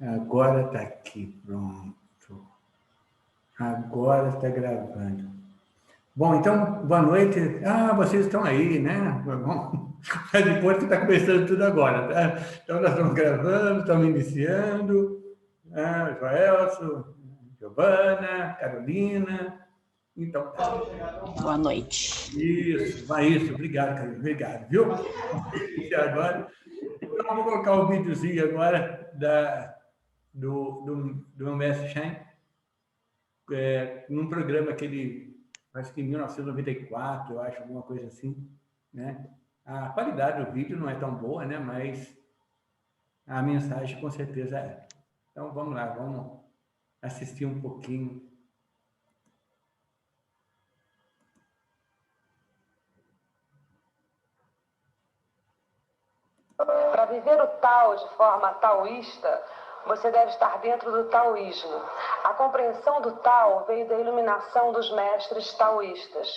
Agora está aqui, pronto. Agora está gravando. Bom, então, boa noite. Vocês estão aí, né? Bom, depois que está começando tudo agora, tá? Então, nós estamos gravando, estamos iniciando. Joelson, Giovana, Carolina. Então, boa noite. Isso, obrigado, Carolina, obrigado, viu? Vamos iniciar agora. Então, eu vou colocar o videozinho agora do meu mestre Shine, num programa que ele, acho que em 1994, eu acho, alguma coisa assim, né? A qualidade do vídeo não é tão boa, né? Mas a mensagem com certeza é. Então vamos lá, vamos assistir um pouquinho. Para viver o Tao de forma taoísta, você deve estar dentro do taoísmo. A compreensão do Tao veio da iluminação dos mestres taoístas.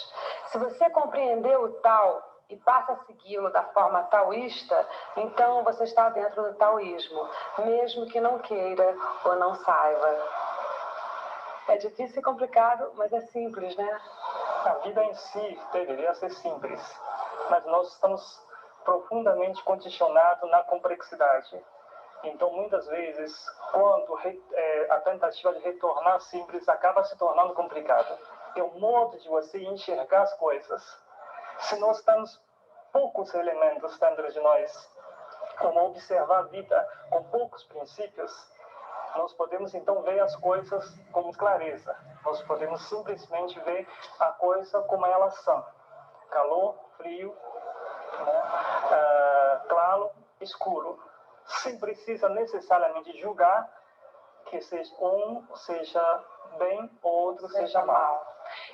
Se você compreendeu o Tao e passa a segui-lo da forma taoísta, então você está dentro do taoísmo, mesmo que não queira ou não saiba. É difícil e complicado, mas é simples, né? A vida em si deveria ser simples, mas nós estamos profundamente condicionados na complexidade. Então, muitas vezes, quando a tentativa de retornar simples acaba se tornando complicado. É o modo de você enxergar as coisas. Se nós temos poucos elementos dentro de nós, como observar a vida com poucos princípios, nós podemos então ver as coisas com clareza. Nós podemos simplesmente ver a coisa como elas são. Calor, frio, né? Claro, escuro. Sem precisa necessariamente julgar que seja um seja bem, outro seja mal.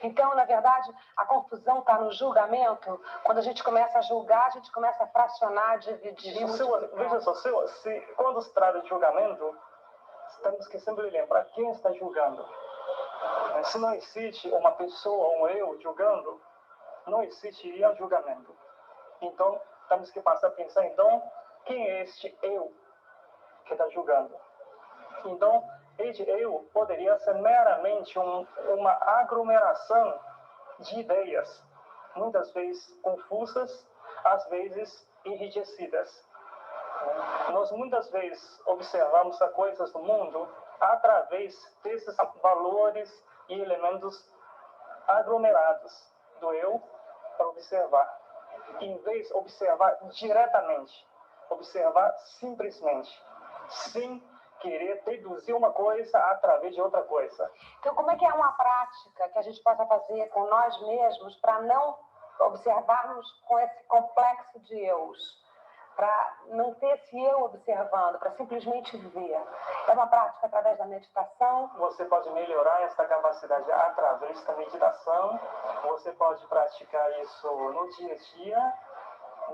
Então, na verdade, a confusão está no julgamento. Quando a gente começa a julgar, a gente começa a fracionar, dividir. Veja só, quando se trata de julgamento, temos que sempre lembrar quem está julgando. Se não existe uma pessoa, um eu julgando, não existiria julgamento. Então, temos que passar a pensar, então, quem é este eu que está julgando? Então, este eu poderia ser meramente uma aglomeração de ideias, muitas vezes confusas, às vezes enrijecidas. Nós muitas vezes observamos as coisas do mundo através desses valores e elementos aglomerados do eu para observar. Em vez de observar diretamente, observar simplesmente, sem querer deduzir uma coisa através de outra coisa. Então, como é que é uma prática que a gente possa fazer com nós mesmos para não observarmos com esse complexo de eus? Para não ter esse eu observando, para simplesmente ver. É uma prática através da meditação. Você pode melhorar essa capacidade através da meditação. Você pode praticar isso no dia a dia.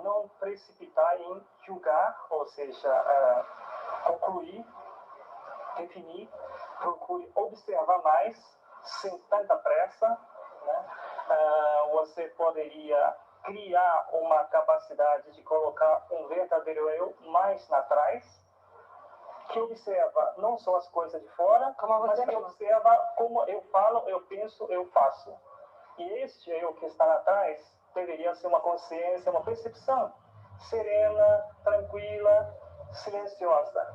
Não precipitar em julgar, ou seja, concluir, definir. Procure observar mais, sem tanta pressa. Né? Você poderia criar uma capacidade de colocar um verdadeiro eu mais na trás, que observa não só as coisas de fora, mas que observa como eu falo, eu penso, eu faço. E este eu que está lá atrás deveria ser uma consciência, uma percepção serena, tranquila, silenciosa.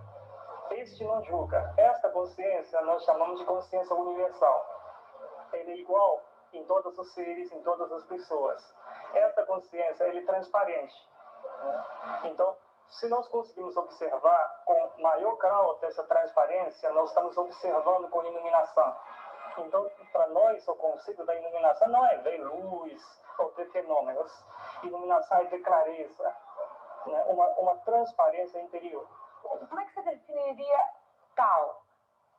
Este não julga. Esta consciência nós chamamos de consciência universal. Ele é igual em todos os seres, em todas as pessoas. Essa consciência é transparente. Então, se nós conseguimos observar com maior grau dessa transparência, nós estamos observando com iluminação. Então, para nós, o conceito da iluminação não é ver luz ou ter fenômenos. Iluminação é ter clareza, né? uma transparência interior. Como é que você definiria Tao?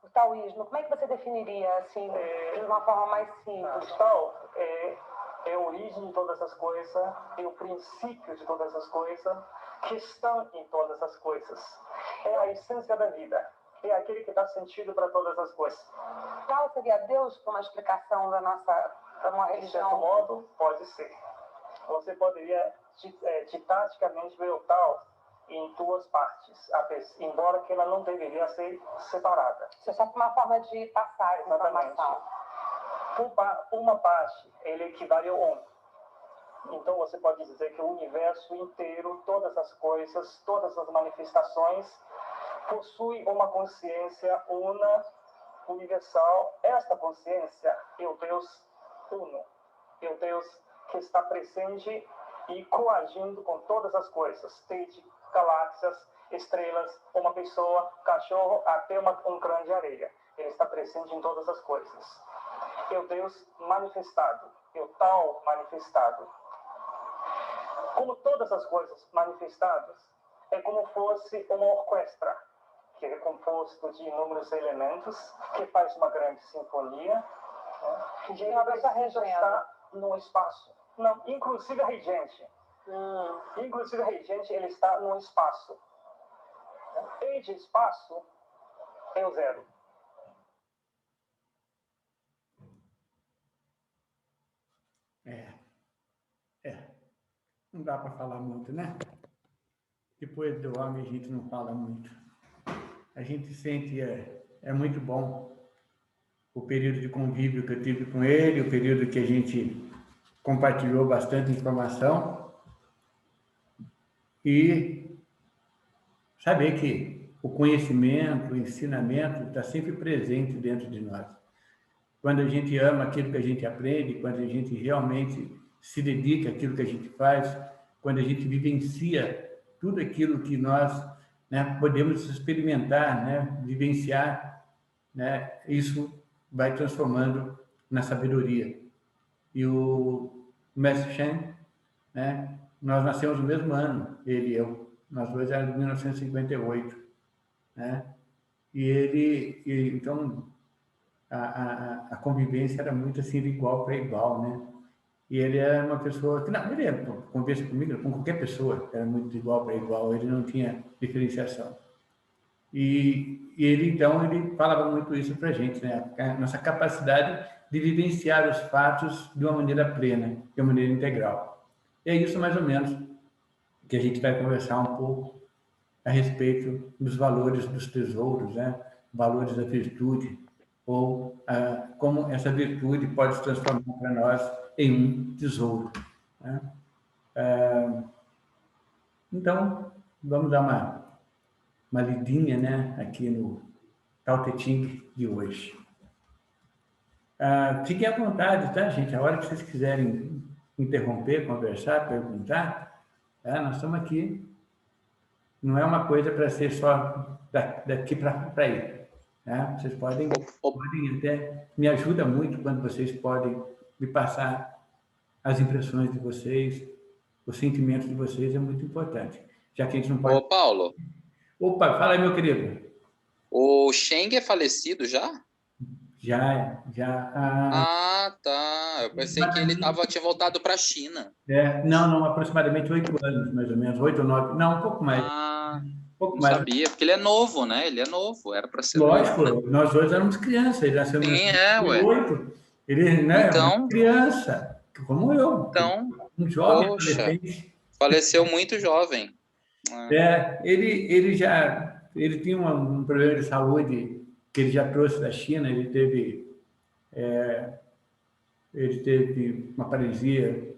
O taoísmo, como é que você definiria, assim, de uma forma mais simples? Tao é a origem de todas as coisas, é o princípio de todas as coisas, que estão em todas as coisas. É a essência da vida. É aquele que dá sentido para todas as coisas. Tao seria Deus por uma explicação da uma religião? De certo modo, pode ser. Você poderia didaticamente ver o Tao em duas partes, embora que ela não deveria ser separada. Isso é só uma forma de passar essa informação. Uma parte, ele equivale a um. Então, você pode dizer que o universo inteiro, todas as coisas, todas as manifestações, possui uma consciência una, universal. Esta consciência é o Deus uno. É o Deus que está presente e coagindo com todas as coisas, desde galáxias, estrelas, uma pessoa, cachorro, até um grão de areia. Ele está presente em todas as coisas. É o Deus manifestado, é o tal manifestado. Como todas as coisas manifestadas, é como fosse uma orquestra, que é composto de inúmeros elementos, que faz uma grande sinfonia, né? E ele precisa estar no espaço. Não, inclusive a regente. Inclusive a regente, ele está no espaço. E de espaço é o zero. Não dá para falar muito, né? Depois do homem a gente não fala muito. A gente sente, é muito bom o período de convívio que eu tive com ele, o período que a gente compartilhou bastante informação e saber que o conhecimento, o ensinamento está sempre presente dentro de nós. Quando a gente ama aquilo que a gente aprende, quando a gente realmente se dedica àquilo que a gente faz, quando a gente vivencia tudo aquilo que nós, né, podemos experimentar, né, vivenciar, né, isso vai transformando na sabedoria. E o Mestre Shen, né, nós nascemos no mesmo ano, ele e eu, nós dois éramos de 1958, né, então a convivência era muito assim de igual para igual, né? E ele era uma pessoa que, não, ele conversa comigo, com qualquer pessoa, era muito de igual para igual, ele não tinha diferenciação. E ele, então, ele falava muito isso para a gente, né? A nossa capacidade de vivenciar os fatos de uma maneira plena, de uma maneira integral. E é isso, mais ou menos, que a gente vai conversar um pouco a respeito dos valores dos tesouros, né? Valores da virtude, ou como essa virtude pode se transformar para nós em um tesouro, né? Então, vamos dar uma lidinha, né, aqui no Tao Te Ching de hoje. Fiquem à vontade, tá, gente? A hora que vocês quiserem interromper, conversar, perguntar, tá? Nós estamos aqui. Não é uma coisa para ser só daqui para aí. Tá? Vocês podem até... Me ajuda muito quando vocês podem me passar as impressões de vocês, os sentimentos de vocês, é muito importante. Já que a gente não pode... Ô, Paulo. Opa, fala aí, meu querido. O Sheng é falecido já? Já. Tá. Eu pensei que ele tinha voltado para a China. Não, aproximadamente 8 anos, mais ou menos, 8 ou 9, não, um pouco mais. Não sabia, porque ele é novo, né? Ele é novo, era para ser lógico, novo, né? nós dois éramos crianças, ele nasceu em 1908. Ele, né, então, era uma criança, como eu. Então, um jovem adolescente. Faleceu muito jovem. Ele tinha um problema de saúde que ele já trouxe da China, ele teve uma paralisia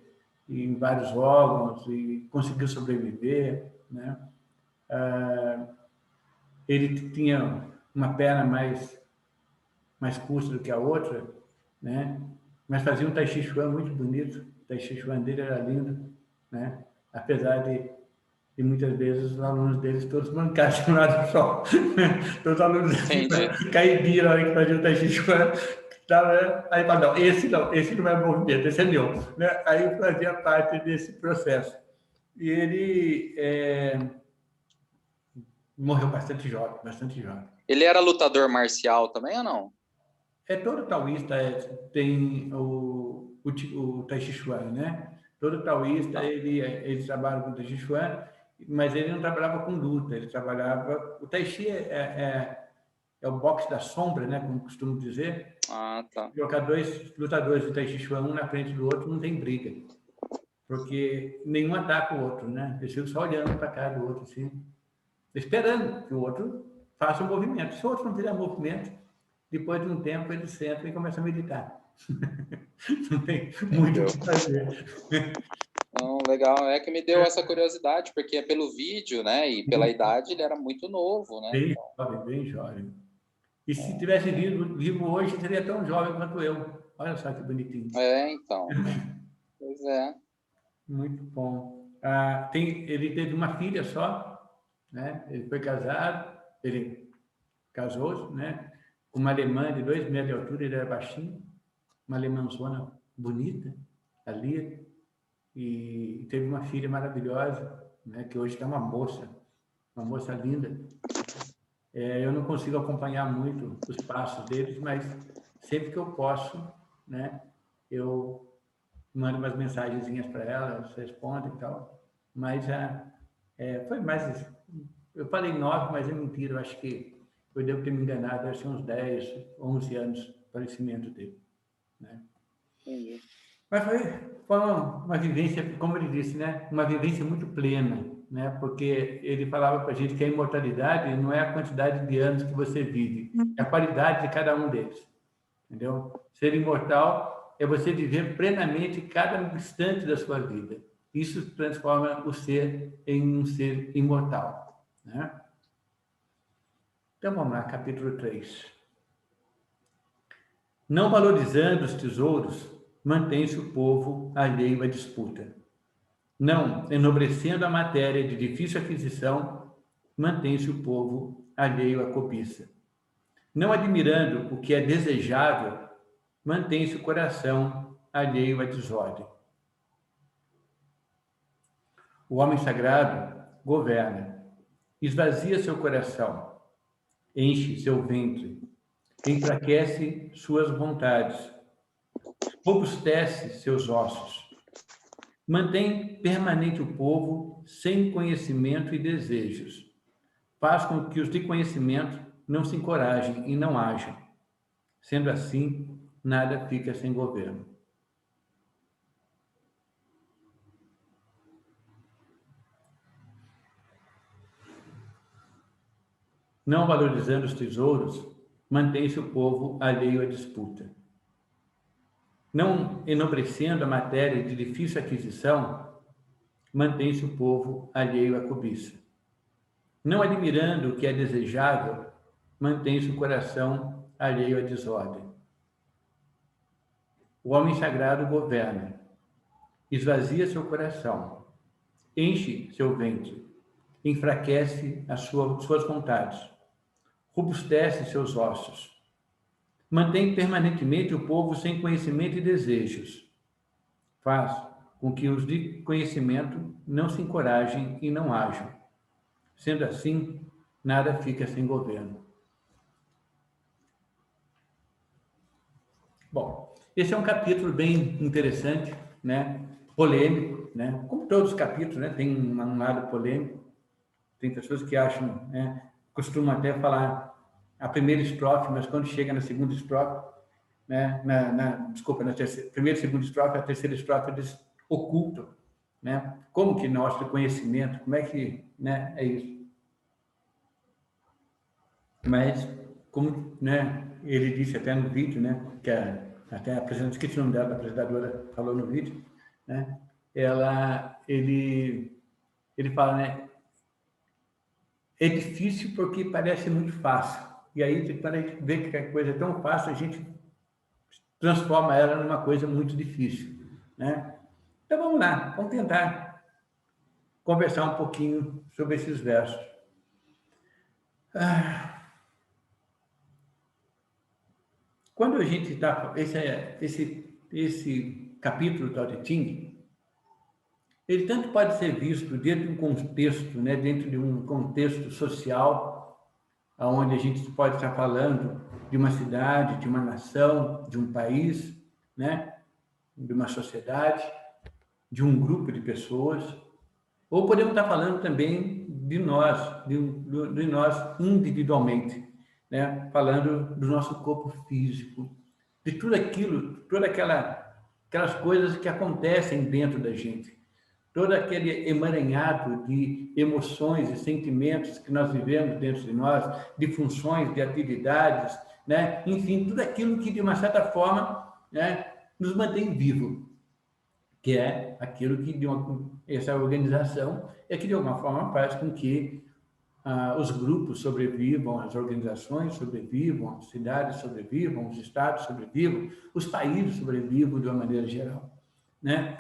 em vários órgãos e conseguiu sobreviver, né? Ele tinha uma perna mais curta do que a outra, né? Mas fazia um Tai Chi Chuan muito bonito, o Tai Chi Chuan dele era lindo, né? Apesar de muitas vezes os alunos deles todos mancados de um lado só. Todos os alunos caíram na hora que faziam o Tai Chi Chuan. Aí falaram, não, esse não é movimento, esse é meu. Né? Aí fazia parte desse processo. E ele morreu bastante jovem. Ele era lutador marcial também ou não? Todo taoísta tem o Tai Chi Chuan, né? Todo taoísta, ele trabalha com o Tai Chi Chuan, mas ele não trabalhava com luta, ele trabalhava... O Tai Chi é o boxe da sombra, né? Como costumo dizer. Tá. Colocar 2 lutadores de Tai Chi Chuan, um na frente do outro, não tem briga. porque nenhum ataca o outro, né? Eles ficam só olhando para a cara do outro, assim, esperando que o outro faça um movimento. Se o outro não fizer movimento, depois de um tempo eles sentam e começam a meditar. Não tem muito o que fazer. Não, legal, é que me deu essa curiosidade, porque é pelo vídeo, né, e pela idade ele era muito novo, né? Bem jovem, bem jovem. E se tivesse vivo hoje, seria tão jovem quanto eu. Olha só que bonitinho. Então. Pois é. Muito bom. Ele teve uma filha só, né? Ele foi casado, ele casou-se, né? Com uma alemã de 2 metros de altura, ele era baixinho, uma alemãzona bonita, a Lia, e teve uma filha maravilhosa, né? Que hoje está uma moça linda. Eu não consigo acompanhar muito os passos deles, mas sempre que eu posso, né? Eu mando umas mensagenzinhas para ela, elas respondem e tal. Mas foi mais... Eu falei 9, mas é mentira. Eu acho que eu devo ter me enganado. Deve ser uns 10, 11 anos o falecimento dele. Né? Mas foi uma vivência, como ele disse, né? Uma vivência muito plena, né? Porque ele falava para a gente que a imortalidade não é a quantidade de anos que você vive, é a qualidade de cada um deles. Entendeu? Ser imortal é você viver plenamente cada instante da sua vida. Isso transforma o ser em um ser imortal. Né? Então, vamos lá, capítulo 3. Não valorizando os tesouros, mantém-se o povo alheio à disputa. Não enobrecendo a matéria de difícil aquisição, mantém-se o povo alheio à cobiça. Não admirando o que é desejável, mantém-se o coração alheio à desordem. O homem sagrado governa, esvazia seu coração, enche seu ventre, enfraquece suas vontades, robustece seus ossos, mantém permanente o povo sem conhecimento e desejos, faz com que os de conhecimento não se encorajem e não ajam. Sendo assim, nada fica sem governo. Não valorizando os tesouros, mantém-se o povo alheio à disputa. Não enobrecendo a matéria de difícil aquisição, mantém-se o povo alheio à cobiça. Não admirando o que é desejável, mantém-se o coração alheio à desordem. O homem sagrado governa, esvazia seu coração, enche seu ventre, enfraquece as suas vontades, robustece seus ossos, mantém permanentemente o povo sem conhecimento e desejos, faz com que os de conhecimento não se encorajem e não ajam. Sendo assim, nada fica sem governo. Bom, esse é um capítulo bem interessante, né? Polêmico, né? Como todos os capítulos, né? Tem um lado polêmico. Tem pessoas que acham, né? Costumam até falar a primeira estrofe, mas quando chega na segunda estrofe, né? Desculpa, na primeira e segunda estrofe, a terceira estrofe eles ocultam, né? Como que nosso conhecimento, como é que, né? É isso. Mas, como, né? Ele disse até no vídeo, né? Que até a apresentadora, esqueci o nome dela, a apresentadora falou no vídeo, né? Ele fala, né? É difícil porque parece muito fácil. E aí, quando a gente vê que a coisa é tão fácil, a gente transforma ela numa coisa muito difícil, né? Então, vamos lá, vamos tentar conversar um pouquinho sobre esses versos. Quando a gente está... Esse capítulo do Tao Te Ching, ele tanto pode ser visto dentro de um contexto, né? Dentro de um contexto social, onde a gente pode estar falando de uma cidade, de uma nação, de um país, né? De uma sociedade, de um grupo de pessoas, ou podemos estar falando também de nós, de nós individualmente, né? Falando do nosso corpo físico, de tudo aquilo, aquelas coisas que acontecem dentro da gente, todo aquele emaranhado de emoções e sentimentos que nós vivemos dentro de nós, de funções, de atividades, né? Enfim, tudo aquilo que, de uma certa forma, né, nos mantém vivo, que é aquilo que, essa organização, é que, de alguma forma, faz com que os grupos sobrevivam, as organizações sobrevivam, as cidades sobrevivam, os estados sobrevivam, os países sobrevivam de uma maneira geral, né?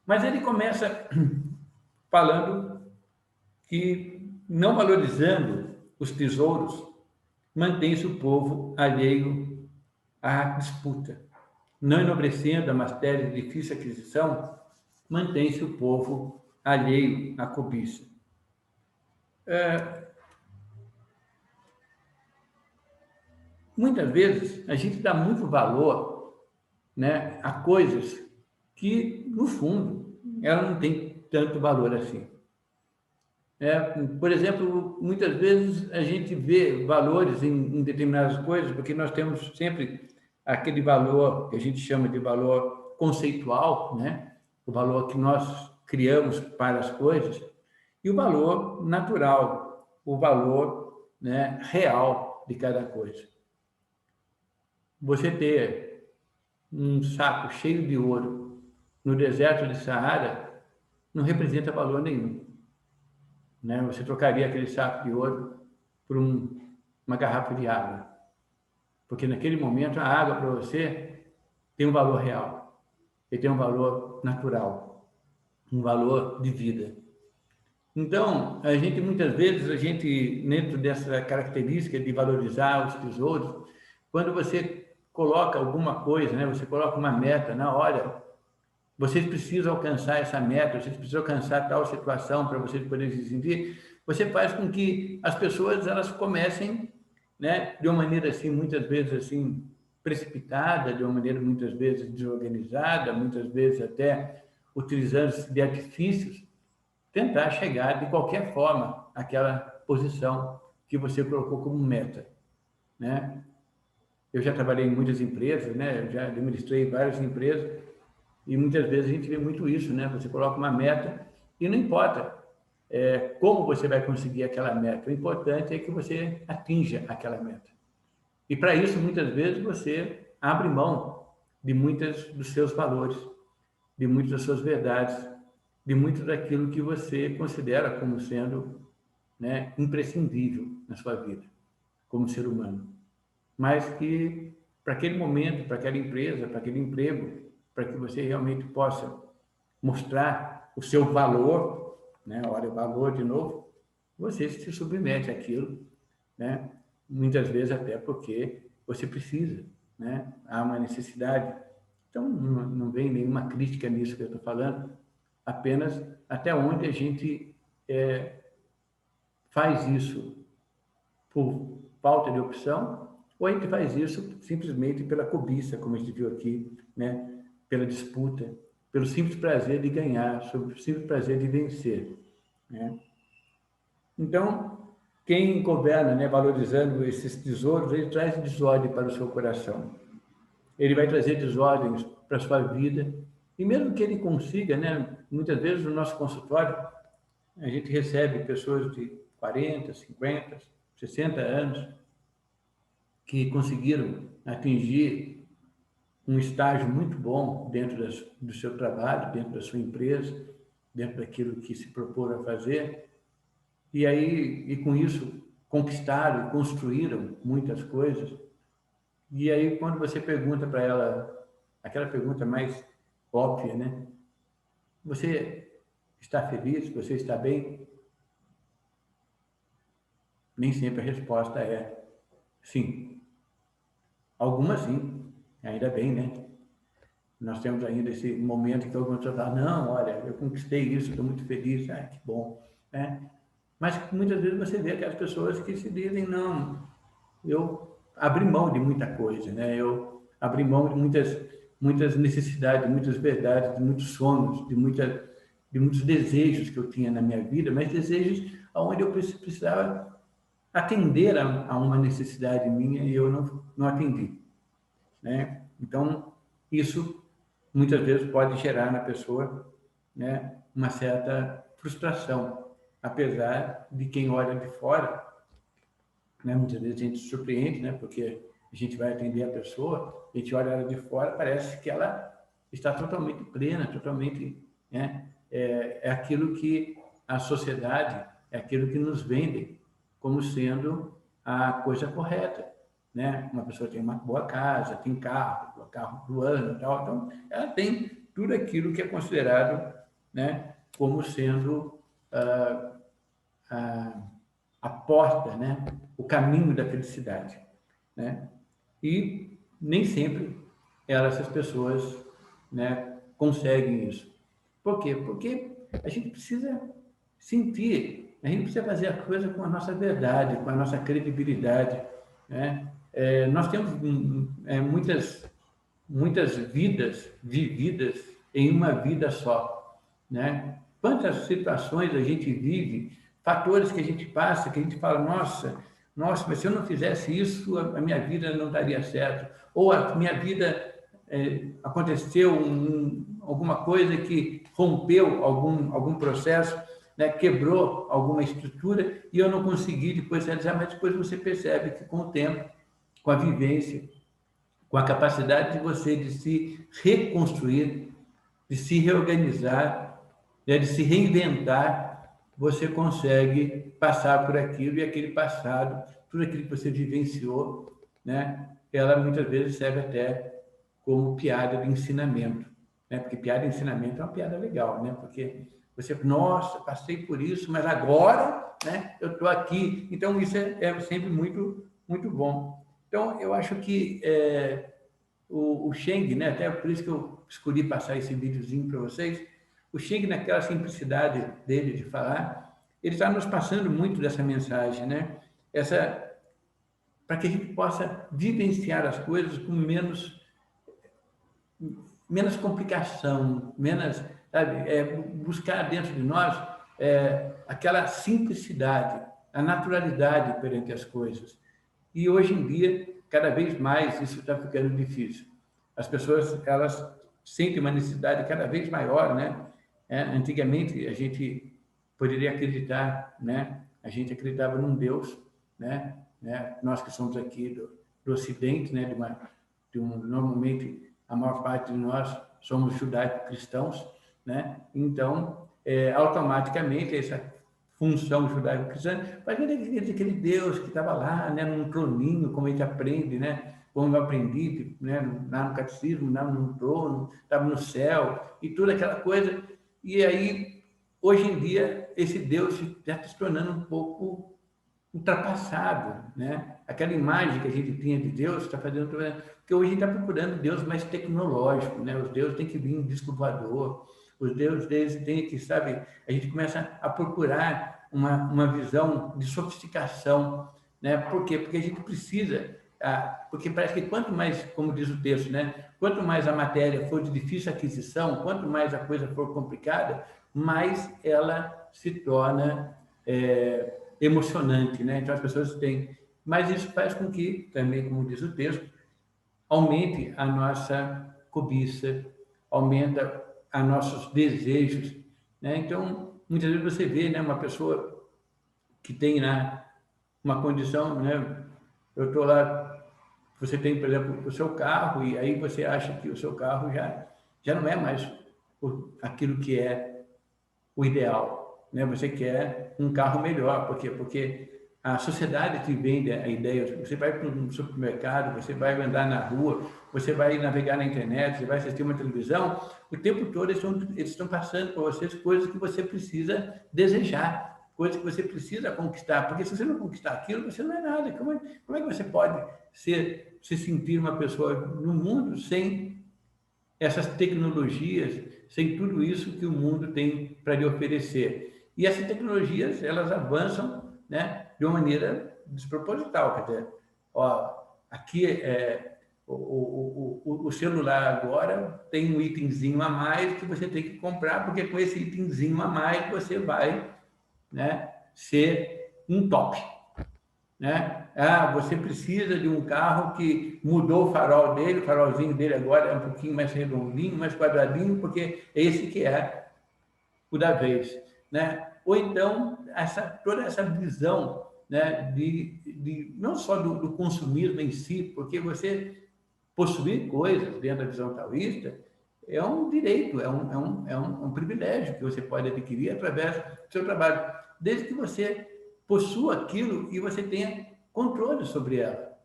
Mas ele começa falando que, não valorizando os tesouros, mantém-se o povo alheio à disputa. Não enobrecendo a matéria de difícil aquisição, mantém-se o povo alheio à cobiça. Muitas vezes a gente dá muito valor, né, a coisas que, no fundo, ela não tem tanto valor assim. Por exemplo, muitas vezes a gente vê valores em determinadas coisas, porque nós temos sempre aquele valor que a gente chama de valor conceitual, né? O valor que nós criamos para as coisas, e o valor natural, o valor, né, real de cada coisa. Você ter um saco cheio de ouro no deserto de Saara não representa valor nenhum, né? Você trocaria aquele saco de ouro por uma garrafa de água, porque naquele momento a água para você tem um valor real, e tem um valor natural, um valor de vida. Então, muitas vezes, dentro dessa característica de valorizar os tesouros, quando você coloca alguma coisa, né, você coloca uma meta, na hora, vocês precisam alcançar essa meta, vocês precisam alcançar tal situação para vocês poderem se sentir, você faz com que as pessoas elas comecem, né, de uma maneira assim, muitas vezes assim, precipitada, de uma maneira muitas vezes desorganizada, muitas vezes até utilizando-se de artifícios, tentar chegar de qualquer forma àquela posição que você colocou como meta, né? Eu já trabalhei em muitas empresas, né? Eu já administrei várias empresas e muitas vezes a gente vê muito isso, né? Você coloca uma meta e não importa como você vai conseguir aquela meta, o importante é que você atinja aquela meta. E para isso, muitas vezes, você abre mão de muitos dos seus valores, de muitas das suas verdades, de muito daquilo que você considera como sendo, né, imprescindível na sua vida, como ser humano. Mas que, para aquele momento, para aquela empresa, para aquele emprego, para que você realmente possa mostrar o seu valor, né, olha o valor de novo, você se submete àquilo, né, muitas vezes até porque você precisa, né, há uma necessidade. Então, não vem nenhuma crítica nisso que eu estou falando, apenas até onde a gente faz isso por falta de opção, ou a gente faz isso simplesmente pela cobiça, como a gente viu aqui, né? Pela disputa, pelo simples prazer de ganhar, pelo simples prazer de vencer, né? Então, quem governa, né, valorizando esses tesouros, ele traz desordem para o seu coração. Ele vai trazer desordens para a sua vida. E mesmo que ele consiga, né, muitas vezes no nosso consultório, a gente recebe pessoas de 40, 50, 60 anos que conseguiram atingir um estágio muito bom dentro do seu trabalho, dentro da sua empresa, dentro daquilo que se propôs a fazer. E aí, e com isso, conquistaram e construíram muitas coisas. E aí, quando você pergunta para ela, aquela pergunta mais óbvia, né? Você está feliz? Você está bem? Nem sempre a resposta é sim. Algumas sim, ainda bem, né? Nós temos ainda esse momento que algumas pessoas falam, não, olha, eu conquistei isso, estou muito feliz, que bom, né? Mas muitas vezes você vê aquelas pessoas que se dizem, não, eu abri mão de muita coisa, né? Eu abri mão de muitas necessidades, de muitas verdades, de muitos sonhos, de muitos desejos que eu tinha na minha vida, mas desejos onde eu precisava atender a uma necessidade minha e eu não atendi, né? Então, isso muitas vezes pode gerar na pessoa, né, uma certa frustração, apesar de quem olha de fora, né, muitas vezes a gente se surpreende, né, porque a gente vai atender a pessoa, a gente olha ela de fora, parece que ela está totalmente plena, totalmente, né, é aquilo que a sociedade, é aquilo que nos vende como sendo a coisa correta, né? Uma pessoa tem uma boa casa, tem carro do ano e tal, então ela tem tudo aquilo que é considerado, né, como sendo a porta, né, o caminho da felicidade, né? E nem sempre essas pessoas, né, conseguem isso. Por quê? Porque a gente precisa sentir, a gente precisa fazer a coisa com a nossa verdade, com a nossa credibilidade, né? Nós temos muitas vidas vividas em uma vida só, né? Quantas situações a gente vive, fatores que a gente passa, que a gente fala, nossa, mas se eu não fizesse isso, a minha vida não daria certo, ou a minha vida aconteceu alguma coisa que rompeu algum processo, né, quebrou alguma estrutura e eu não consegui depois realizar, mas depois você percebe que com o tempo, com a vivência, com a capacidade de você de se reconstruir, de se reorganizar, né, de se reinventar, você consegue passar por aquilo e aquele passado, tudo aquilo que você vivenciou, né, ela muitas vezes serve até como piada de ensinamento, né? Porque piada de ensinamento é uma piada legal, né? Porque você, nossa, passei por isso, mas agora, né, eu estou aqui. Então, isso é sempre muito, muito bom. Então, eu acho que o Cheng, né, até por isso que eu escolhi passar esse videozinho para vocês, o Cheng, naquela simplicidade dele de falar, ele está nos passando muito dessa mensagem, né? Para que a gente possa vivenciar as coisas com menos complicação, menos, sabe, buscar dentro de nós aquela simplicidade, a naturalidade perante as coisas. E hoje em dia, cada vez mais, isso está ficando difícil. As pessoas, elas sentem uma necessidade cada vez maior, né? Antigamente, a gente poderia acreditar, né? A gente acreditava num Deus, né? Nós que somos aqui do Ocidente, né? Normalmente, a maior parte de nós somos judaico-cristãos, né? Então, automaticamente, essa função judaico-cristã vai ver aquele Deus que estava lá, né, num troninho, como a gente aprende, né? Como eu aprendi, né, lá no catecismo, lá no trono, estava no céu, e toda aquela coisa. E aí, hoje em dia, esse Deus já está se tornando um pouco ultrapassado, né? Aquela imagem que a gente tinha de Deus está fazendo... Porque hoje a gente está procurando Deus mais tecnológico, né? Os deuses têm que vir em disco voador, os deuses têm que, sabe... A gente começa a procurar uma visão de sofisticação, né? Por quê? Porque a gente precisa... Porque parece que quanto mais, como diz o texto, né? Quanto mais a matéria for de difícil aquisição, quanto mais a coisa for complicada, mais ela se torna emocionante, né? Então as pessoas têm... Mas isso faz com que, também, como diz o texto, aumente a nossa cobiça, aumenta os nossos desejos, né? Então, muitas vezes você vê, né, uma pessoa que tem, né, uma condição, né? Eu estou lá, você tem, por exemplo, o seu carro, e aí você acha que o seu carro já não é mais aquilo que é o ideal, né? Você quer um carro melhor, por quê? Porque a sociedade te vende a ideia, você vai para um supermercado, você vai andar na rua, você vai navegar na internet, você vai assistir uma televisão, o tempo todo eles estão passando para vocês coisas que você precisa desejar, coisas que você precisa conquistar, porque se você não conquistar aquilo, você não é nada. Como é que você pode se sentir uma pessoa no mundo sem essas tecnologias, sem tudo isso que o mundo tem para lhe oferecer? E essas tecnologias, elas avançam, né, de uma maneira desproposital. Quer dizer, aqui o celular agora tem um itemzinho a mais que você tem que comprar, porque com esse itemzinho a mais você vai, né, ser um top, né? Você precisa de um carro que mudou o farol dele, o farolzinho dele agora é um pouquinho mais redondinho, mais quadradinho, porque é esse que é o da vez, né? Ou então, toda essa visão, né, de não só do consumismo em si, porque você possuir coisas dentro da visão taoísta é um direito, é um privilégio que você pode adquirir através do seu trabalho, desde que você possua aquilo e você tenha controle sobre ela,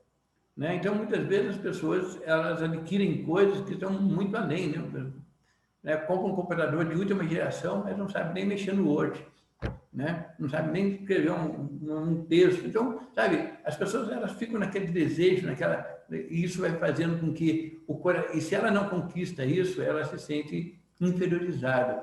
né? Então, muitas vezes as pessoas elas adquirem coisas que estão muito além, né? Compra um computador de última geração, mas não sabe nem mexer no Word, né? Não sabe nem escrever um texto. Então, sabe, as pessoas elas ficam naquele desejo, e isso vai fazendo com que e se ela não conquista isso, ela se sente inferiorizada,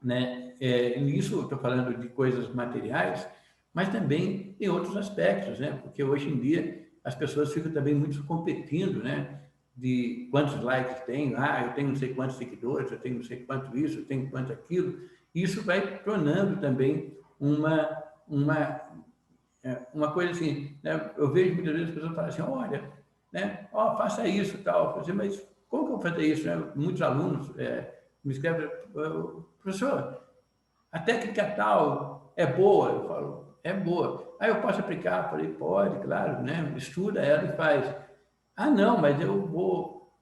né? Isso eu estou falando de coisas materiais, mas também em outros aspectos, né? Porque hoje em dia as pessoas ficam também muito competindo, né? De quantos likes tem, eu tenho não sei quantos seguidores, eu tenho não sei quanto isso, eu tenho quanto aquilo. Isso vai tornando também uma coisa assim, né? Eu vejo muitas vezes as pessoas falam assim, olha, né? Faça isso, tal. Mas como que eu vou fazer isso? Né? Muitos alunos me escrevem, professor, a técnica tal é boa? Eu falo, é boa. Aí eu posso aplicar? Eu falei, pode, claro, né? Estuda ela e faz. Não, mas eu vou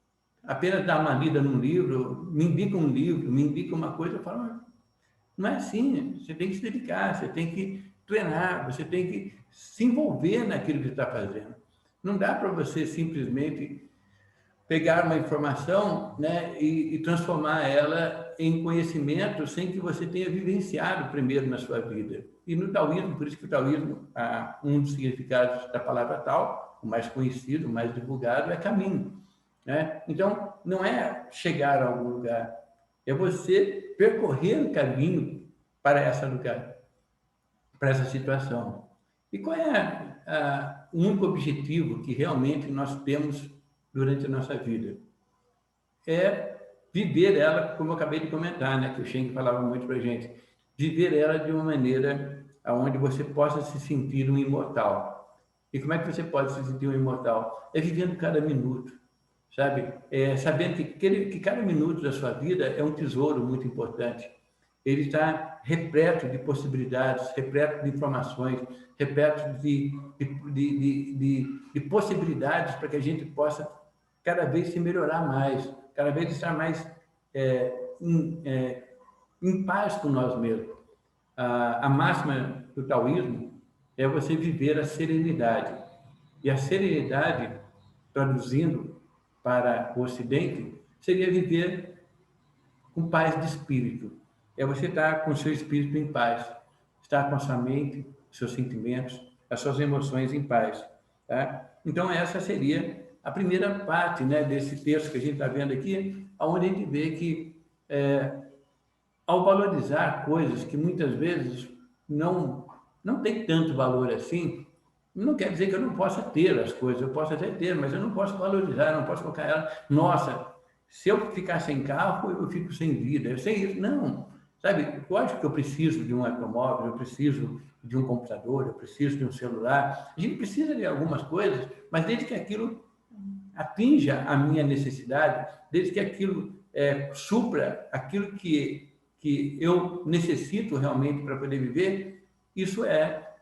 apenas dar uma lida num livro, me indica um livro, me indica uma coisa, eu falo, não é assim, você tem que se dedicar, você tem que treinar, você tem que se envolver naquilo que está fazendo. Não dá para você simplesmente pegar uma informação, né, e transformar ela em conhecimento sem que você tenha vivenciado primeiro na sua vida. E no taoísmo, por isso que o taoísmo, um dos significados da palavra Tao, o mais conhecido, o mais divulgado, é caminho, né? Então, não é chegar a algum lugar, é você percorrer o caminho para esse lugar, para essa situação. E qual é o único objetivo que realmente nós temos durante a nossa vida? É viver ela, como eu acabei de comentar, né, que o Shen falava muito para a gente, viver ela de uma maneira onde você possa se sentir um imortal. E como é que você pode se sentir um imortal? É vivendo cada minuto, sabe? Sabendo que cada minuto da sua vida é um tesouro muito importante. Ele está repleto de possibilidades, repleto de informações, repleto de possibilidades para que a gente possa cada vez se melhorar mais, cada vez estar mais em paz com nós mesmos. A máxima do taoísmo é você viver a serenidade. E a serenidade, traduzindo para o Ocidente, seria viver com paz de espírito. É você estar com o seu espírito em paz, estar com a sua mente, seus sentimentos, as suas emoções em paz. Tá? Então, essa seria a primeira parte, né, desse texto que a gente está vendo aqui, onde a gente vê que, ao valorizar coisas que muitas vezes não tem tanto valor assim, não quer dizer que eu não possa ter as coisas, eu posso até ter, mas eu não posso valorizar, não posso colocar ela, nossa, se eu ficar sem carro, eu fico sem vida, eu sei isso, não, sabe, lógico que eu preciso de um automóvel, eu preciso de um computador, eu preciso de um celular, a gente precisa de algumas coisas, mas desde que aquilo atinja a minha necessidade, desde que aquilo supra aquilo que eu necessito realmente para poder viver, isso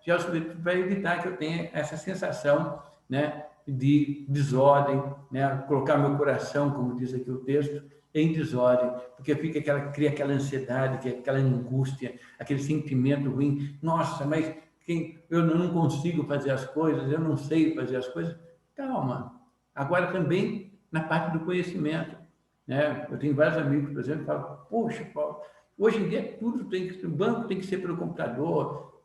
já vai evitar que eu tenha essa sensação, né, de desordem, né, colocar meu coração, como diz aqui o texto, em desordem, porque cria aquela ansiedade, aquela angústia, aquele sentimento ruim. Nossa, mas eu não consigo fazer as coisas, eu não sei fazer as coisas. Calma. Agora também na parte do conhecimento, né? Eu tenho vários amigos, por exemplo, que falam, poxa, Paulo, hoje em dia tudo o banco tem que ser pelo computador,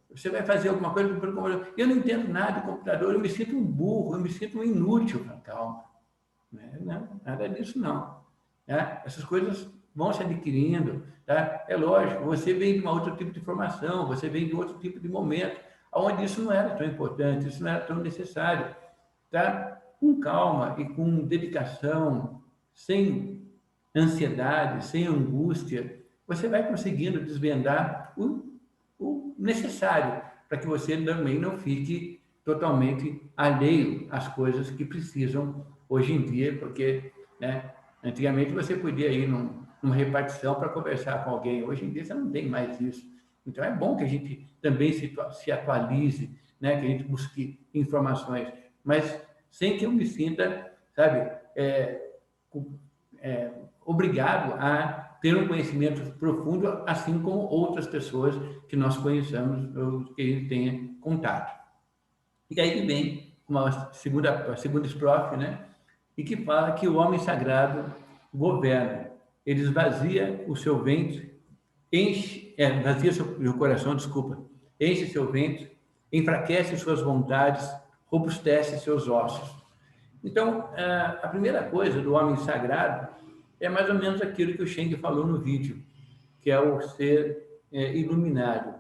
você vai fazer alguma coisa pelo computador. Eu não entendo nada de computador, eu me sinto um burro, eu me sinto um inútil. Calma, não, nada disso não. Tá? Essas coisas vão se adquirindo, tá? É lógico, você vem de um outro tipo de formação, você vem de outro tipo de momento, onde isso não era tão importante, isso não era tão necessário. Tá? Com calma e com dedicação, sem ansiedade, sem angústia, você vai conseguindo desvendar o necessário para que você também não fique totalmente alheio às coisas que precisam hoje em dia, porque, né, antigamente você podia ir uma repartição para conversar com alguém. Hoje em dia você não tem mais isso. Então, é bom que a gente também se atualize, né? Que a gente busque informações, mas sem que eu me sinta, sabe, obrigado a ter um conhecimento profundo, assim como outras pessoas que nós conheçamos ou que a gente tenha contato. E aí vem a segunda estrofe, né? E que fala que o homem sagrado governa. Ele esvazia o seu ventre, vazia seu coração, desculpa, enche seu ventre, enfraquece suas vontades, robustece seus ossos. Então, a primeira coisa do homem sagrado é mais ou menos aquilo que o Cheng falou no vídeo, que é o ser iluminado.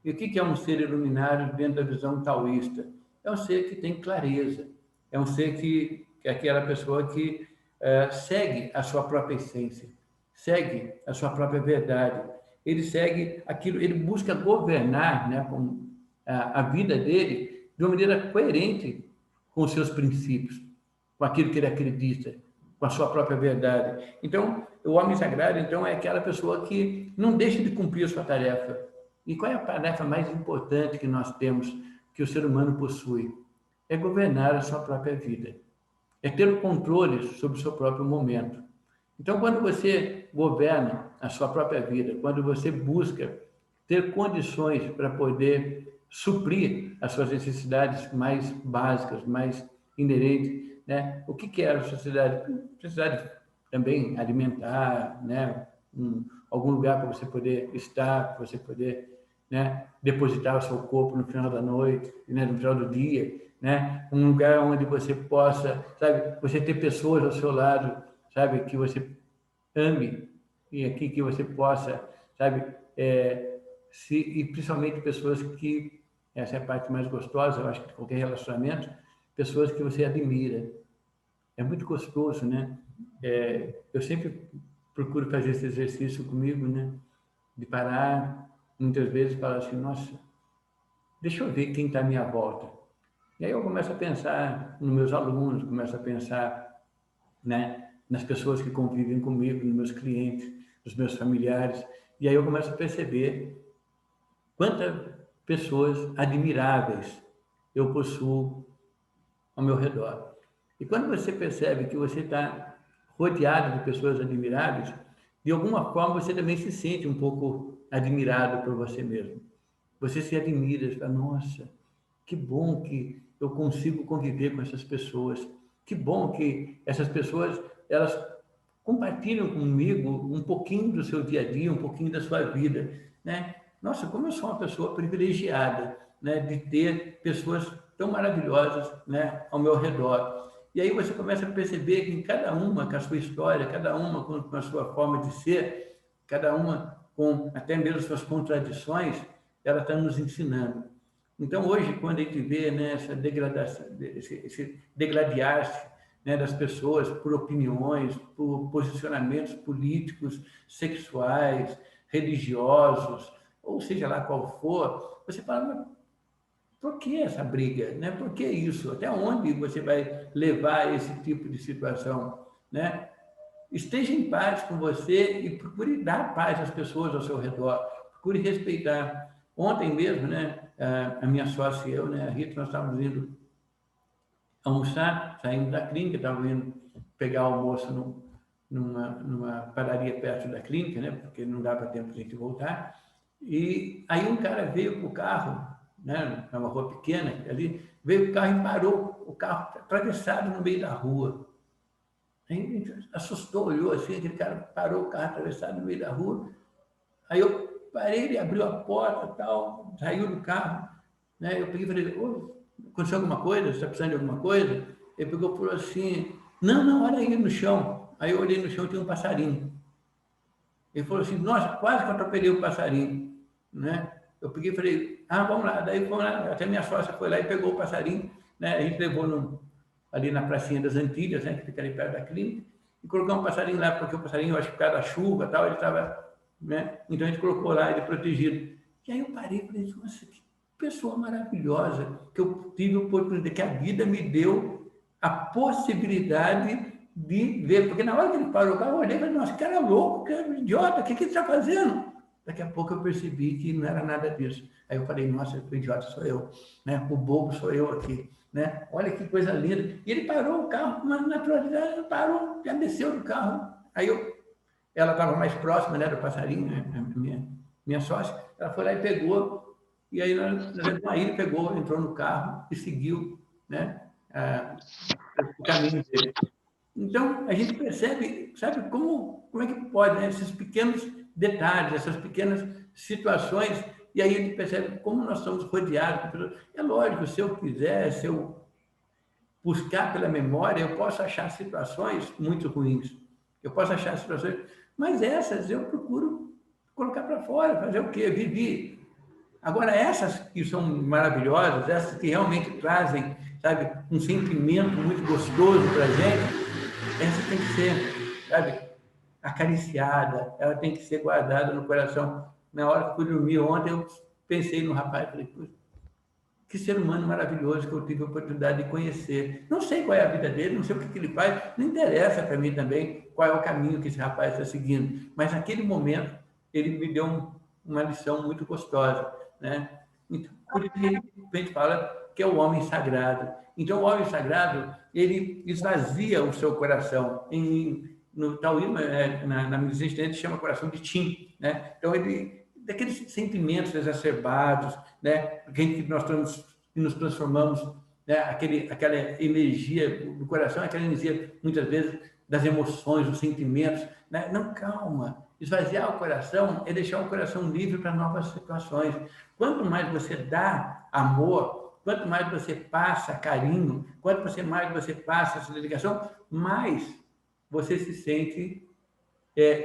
E o que é um ser iluminado dentro da visão taoísta? É um ser que tem clareza, é um ser que é aquela pessoa que segue a sua própria essência, segue a sua própria verdade. Ele segue aquilo, ele busca governar, né, com a vida dele de uma maneira coerente com os seus princípios, com aquilo que ele acredita, com a sua própria verdade. Então, o homem sagrado, então, é aquela pessoa que não deixa de cumprir a sua tarefa. E qual é a tarefa mais importante que nós temos, que o ser humano possui? É governar a sua própria vida. É ter o controle sobre o seu próprio momento. Então, quando você governa a sua própria vida, quando você busca ter condições para poder suprir as suas necessidades mais básicas, mais inerentes, né? O que é a sociedade? Necessidade também alimentar, né? Algum lugar para você poder estar, para você poder, né, depositar o seu corpo no final da noite, né, no final do dia, né? Um lugar onde você possa, sabe, você ter pessoas ao seu lado, sabe, que você ame e aqui que você possa, sabe, e principalmente pessoas que, essa é a parte mais gostosa, eu acho que de qualquer relacionamento, pessoas que você admira. É muito gostoso, né? Eu sempre procuro fazer esse exercício comigo, né? De parar, muitas vezes, falar assim, nossa, deixa eu ver quem está à minha volta. E aí eu começo a pensar nos meus alunos, começo a pensar, né, nas pessoas que convivem comigo, nos meus clientes, nos meus familiares. E aí eu começo a perceber quantas pessoas admiráveis eu possuo ao meu redor. E quando você percebe que você está rodeado de pessoas admiráveis, de alguma forma você também se sente um pouco admirado por você mesmo. Você se admira, você fala, nossa, que bom que eu consigo conviver com essas pessoas. Que bom que essas pessoas, elas compartilham comigo um pouquinho do seu dia a dia, um pouquinho da sua vida, né? Nossa, como eu sou uma pessoa privilegiada, né, de ter pessoas tão maravilhosas, né, ao meu redor. E aí você começa a perceber que cada uma com a sua história, cada uma com a sua forma de ser, cada uma com até mesmo suas contradições, ela está nos ensinando. Então, hoje, quando a gente vê, né, essa degradação, esse degladiar-se, né, das pessoas por opiniões, por posicionamentos políticos, sexuais, religiosos, ou seja lá qual for, você fala, mas por que essa briga? Né? Por que isso? Até onde você vai levar esse tipo de situação? Né? Esteja em paz com você e procure dar paz às pessoas ao seu redor. Procure respeitar. Ontem mesmo, né, a minha sócia e eu, né, a Rita, nós estávamos indo almoçar, saindo da clínica, estávamos indo pegar almoço numa padaria perto da clínica, né, porque não dava tempo de a gente voltar. E aí um cara veio com o carro, né, é uma rua pequena ali, veio com o carro e parou o carro atravessado no meio da rua. Aí a gente assustou, olhou assim, aquele cara parou o carro atravessado no meio da rua. Aí eu parei, ele abriu a porta, tal, saiu do carro, né? Eu peguei e falei, ô, aconteceu alguma coisa? Você está precisando de alguma coisa? Ele pegou e falou assim, não, olha aí no chão. Aí eu olhei no chão e tinha um passarinho. Ele falou assim, nossa, quase que eu atropelei o passarinho, né? Eu peguei e falei, vamos lá. Daí vamos lá, até minha sócia foi lá e pegou o passarinho, né? A gente levou ali na pracinha das Antilhas, né? Que fica ali perto da clínica, e colocou um passarinho lá, porque o passarinho, eu acho que por causa da chuva e tal, ele estava, né? Então a gente colocou lá, ele protegido. E aí eu parei e falei, nossa, que pessoa maravilhosa, que eu tive a oportunidade, que a vida me deu a possibilidade de ver, porque na hora que ele parou o carro, eu olhei e falei, nossa, que cara louco, que idiota, o que ele está fazendo? Daqui a pouco eu percebi que não era nada disso. Aí eu falei, nossa, o idiota sou eu, né? O bobo sou eu aqui, né? Olha que coisa linda. E ele parou o carro com uma naturalidade, ele parou, já desceu do carro. Aí ela estava mais próxima, né, do passarinho, né, minha sócia, ela foi lá e pegou, e aí ele pegou, entrou no carro e seguiu, né, o caminho dele. Então, a gente percebe, sabe, como é que pode, né, esses pequenos detalhes, essas pequenas situações, e aí a gente percebe como nós somos rodeados por pessoas. É lógico, se eu quiser, se eu buscar pela memória, eu posso achar situações muito ruins, eu posso achar situações, mas essas eu procuro colocar para fora, fazer o quê? Viver. Agora, essas que são maravilhosas, essas que realmente trazem, sabe, um sentimento muito gostoso para a gente, essa tem que ser, sabe, acariciada, ela tem que ser guardada no coração. Na hora que fui dormir ontem, eu pensei no rapaz, falei, que ser humano maravilhoso que eu tive a oportunidade de conhecer. Não sei qual é a vida dele, não sei o que ele faz, não interessa para mim também qual é o caminho que esse rapaz está seguindo, mas naquele momento ele me deu uma lição muito gostosa, né? Então, por isso a gente fala que é o homem sagrado. Então, o homem sagrado, ele esvazia o seu coração. No taoísmo, na medicina, a gente chama coração de Qin, né? Então, daqueles sentimentos exacerbados, né? Que nós nos transformamos, né? Aquela energia do coração, aquela energia, muitas vezes, das emoções, dos sentimentos, né? Não, calma. Esvaziar o coração é deixar o coração livre para novas situações. Quanto mais você dá amor, quanto mais você passa carinho, quanto mais você passa essa dedicação, mais você se sente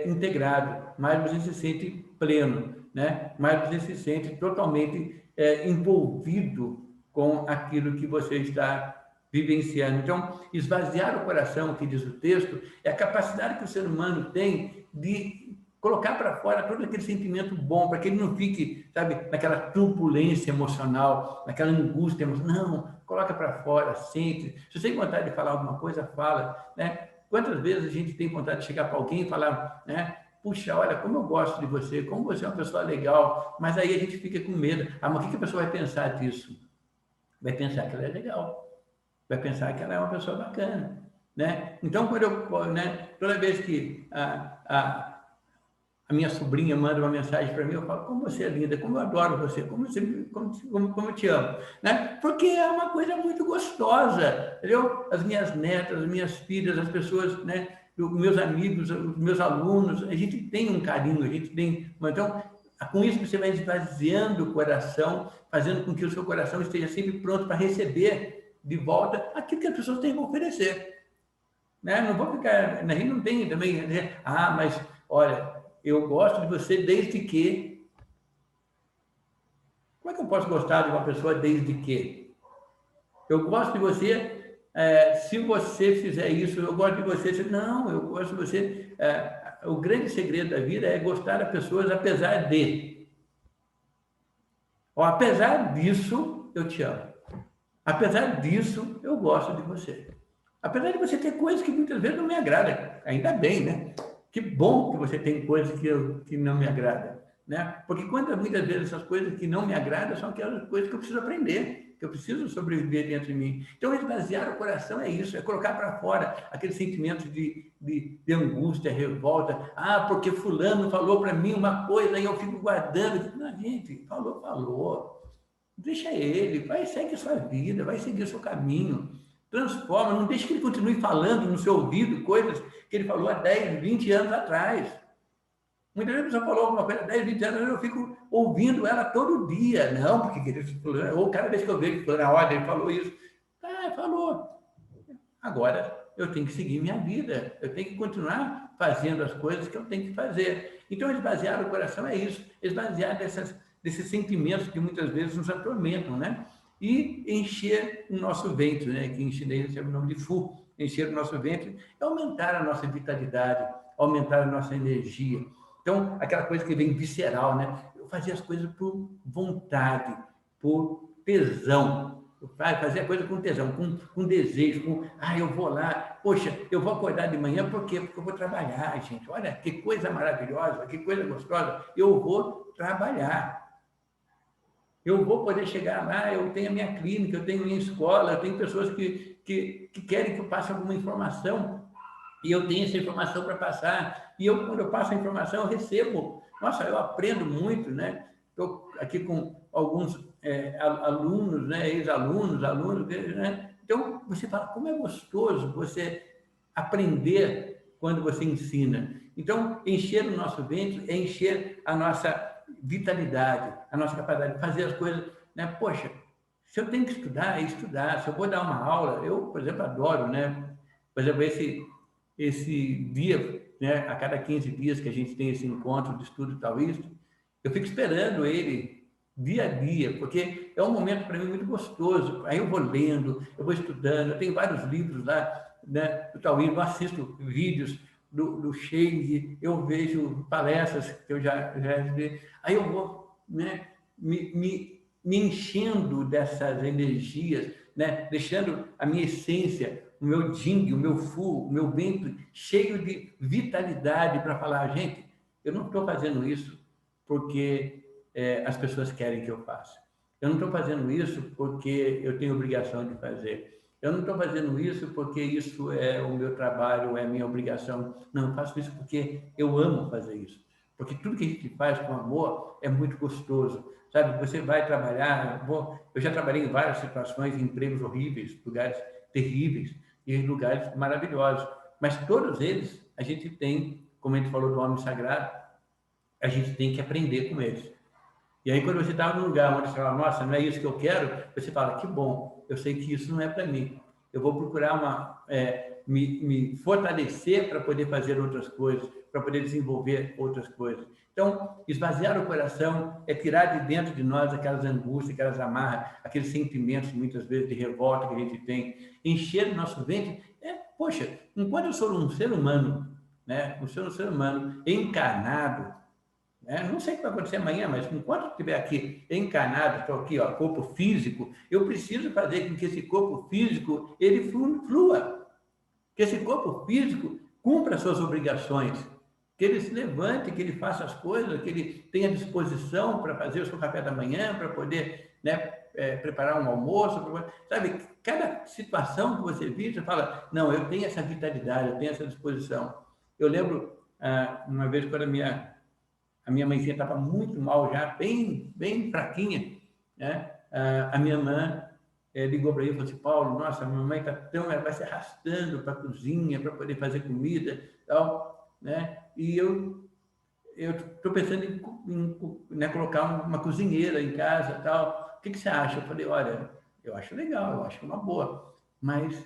integrado, mais você se sente pleno, né? Mais você se sente totalmente envolvido com aquilo que você está vivenciando. Então, esvaziar o coração, que diz o texto, é a capacidade que o ser humano tem de colocar para fora todo aquele sentimento bom, para que ele não fique, sabe, naquela turbulência emocional, naquela angústia emocional. Não, coloca para fora, sente. Se você tem vontade de falar alguma coisa, fala, né? Quantas vezes a gente tem vontade de chegar para alguém e falar, né? Puxa, olha, como eu gosto de você, como você é uma pessoa legal, mas aí a gente fica com medo. Ah, mas o que a pessoa vai pensar disso? Vai pensar que ela é legal, vai pensar que ela é uma pessoa bacana, né? Então, toda vez que a minha sobrinha manda uma mensagem para mim, eu falo, como você é linda, como eu adoro você, como eu te amo, né? Porque é uma coisa muito gostosa, entendeu? As minhas netas, as minhas filhas, as pessoas, né? Os meus amigos, os meus alunos, a gente tem um carinho, a gente tem... Então, com isso você vai esvaziando o coração, fazendo com que o seu coração esteja sempre pronto para receber de volta aquilo que as pessoas têm a oferecer, né? Não vou ficar... A gente não tem também... mas, olha... Eu gosto de você desde que... Como é que eu posso gostar de uma pessoa desde que? Eu gosto de você se você fizer isso, eu gosto de você... Não, eu gosto de você... O grande segredo da vida é gostar das pessoas apesar de. Apesar disso, eu te amo. Apesar disso, eu gosto de você. Apesar de você ter coisas que muitas vezes não me agradam. Ainda bem, né? Que bom que você tem coisas que não me agradam, né? Porque muitas vezes essas coisas que não me agradam são aquelas coisas que eu preciso aprender, que eu preciso sobreviver dentro de mim. Então, esvaziar o coração é isso, é colocar para fora aqueles sentimentos de angústia, revolta. Ah, porque fulano falou para mim uma coisa e eu fico guardando. Não, gente, falou. Deixa ele, segue a sua vida, vai seguir o seu caminho. Transforma, não deixe que ele continue falando no seu ouvido coisas que ele falou há 10, 20 anos atrás. Muitas vezes a pessoa falou alguma coisa há 10, 20 anos, eu fico ouvindo ela todo dia. Não, porque ele falou, ou cada vez que eu vejo que na hora ele falou isso. Falou. Agora eu tenho que seguir minha vida, eu tenho que continuar fazendo as coisas que eu tenho que fazer. Então, esvaziar o coração é isso, esvaziar desses sentimentos que muitas vezes nos atormentam, né? E encher o nosso ventre, né? Que em chinês chama o nome de Fu. Encher o nosso ventre é aumentar a nossa vitalidade, aumentar a nossa energia. Então, aquela coisa que vem visceral, né? Eu fazia as coisas por vontade, por tesão. fazer a coisa com tesão, com desejo, eu vou lá, poxa, eu vou acordar de manhã, por quê? Porque eu vou trabalhar, gente. Olha, que coisa maravilhosa, que coisa gostosa. Eu vou trabalhar. Eu vou poder chegar lá, eu tenho a minha clínica, eu tenho a minha escola, eu tenho pessoas que querem que eu passe alguma informação, e eu tenho essa informação para passar. E quando eu passo a informação, eu recebo. Nossa, eu aprendo muito, né? Estou aqui com alguns alunos, né? Ex-alunos, alunos, né? Então, você fala, como é gostoso você aprender quando você ensina. Então, encher o nosso ventre é encher a nossa vitalidade, a nossa capacidade de fazer as coisas, né? Poxa, se eu tenho que estudar, é estudar. Se eu vou dar uma aula, eu, por exemplo, adoro, né? Por exemplo, esse dia, né? A cada 15 dias que a gente tem esse encontro de estudo taoísta, eu fico esperando ele dia a dia, porque é um momento para mim muito gostoso. Aí eu vou lendo, eu vou estudando, eu tenho vários livros lá, né, do taoísmo, eu assisto vídeos do Sheng, eu vejo palestras que eu já vi, aí eu vou, né, me enchendo dessas energias, né, deixando a minha essência, o meu Jing, o meu Fu, o meu ventre cheio de vitalidade para falar, gente, eu não estou fazendo isso porque as pessoas querem que eu faça. Eu não estou fazendo isso porque eu tenho obrigação de fazer. Eu não estou fazendo isso porque isso é o meu trabalho, é a minha obrigação. Não, eu faço isso porque eu amo fazer isso. Porque tudo que a gente faz com amor é muito gostoso. Sabe, você vai trabalhar... Eu já trabalhei em várias situações, em empregos horríveis, lugares terríveis e lugares maravilhosos. Mas todos eles, a gente tem, como a gente falou do homem sagrado, a gente tem que aprender com eles. E aí, quando você está num lugar onde você fala, nossa, não é isso que eu quero, você fala, que bom, eu sei que isso não é para mim. Eu vou procurar me fortalecer para poder fazer outras coisas, para poder desenvolver outras coisas. Então, esvaziar o coração é tirar de dentro de nós aquelas angústias, aquelas amarras, aqueles sentimentos, muitas vezes, de revolta que a gente tem. Encher o nosso ventre. Poxa, enquanto eu sou um ser humano, né, um ser humano encarnado, não sei o que vai acontecer amanhã, mas enquanto eu estiver aqui encarnado, estou aqui, ó, corpo físico, eu preciso fazer com que esse corpo físico ele flua, que esse corpo físico cumpra as suas obrigações, que ele se levante, que ele faça as coisas, que ele tenha disposição para fazer o seu café da manhã, para poder, né, preparar um almoço, sabe? Cada situação que você vive, você fala, não, eu tenho essa vitalidade, eu tenho essa disposição. Eu lembro, uma vez, quando a minha mãezinha estava muito mal já, bem fraquinha, né? A minha irmã ligou para ele e falou assim, Paulo, nossa, a minha mãe ela vai se arrastando para a cozinha para poder fazer comida, tal, né? E eu estou pensando em colocar uma cozinheira em casa, tal. O que você acha? Eu falei, olha, eu acho legal, eu acho uma boa, mas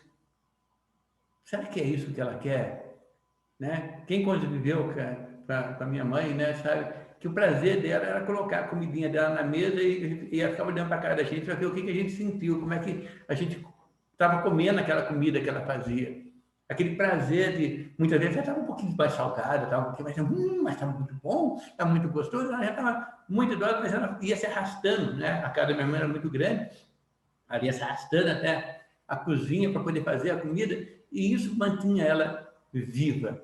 será que é isso que ela quer? Né? Quem conviveu com a minha mãe, né, sabe que o prazer dela era colocar a comidinha dela na mesa e ela ficava olhando para a cara da gente para ver o que a gente sentiu, como é que a gente estava comendo aquela comida que ela fazia. Aquele prazer de, muitas vezes, ela estava um pouquinho mais salgada, estava um pouquinho mais, mas estava muito bom, estava muito gostoso, ela já estava muito idosa, mas ela ia se arrastando, né? A casa da minha mãe era muito grande, ela ia se arrastando até a cozinha para poder fazer a comida, e isso mantinha ela viva,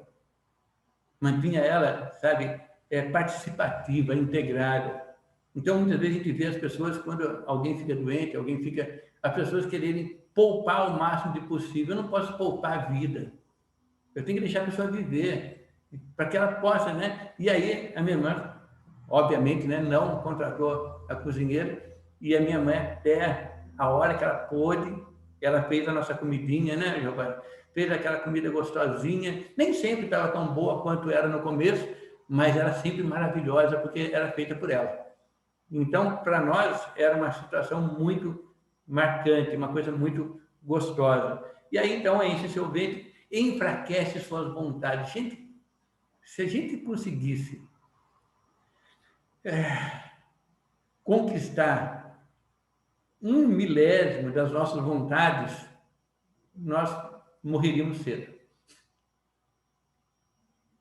mantinha ela, sabe, participativa, integrada. Então, muitas vezes a gente vê as pessoas, quando alguém fica doente, as pessoas quererem poupar o máximo de possível. Eu não posso poupar a vida. Eu tenho que deixar a pessoa viver, para que ela possa, né? E aí, a minha irmã, obviamente, né, não contratou a cozinheira, e a minha mãe, até a hora que ela pôde, ela fez a nossa comidinha, né, Giovana? Fez aquela comida gostosinha, nem sempre estava tão boa quanto era no começo, mas era sempre maravilhosa, porque era feita por ela. Então, para nós, era uma situação muito marcante, uma coisa muito gostosa. E aí, então, enche seu ventre, enfraquece suas vontades. Gente, se a gente conseguisse conquistar 1/1000 das nossas vontades, nós morreríamos cedo.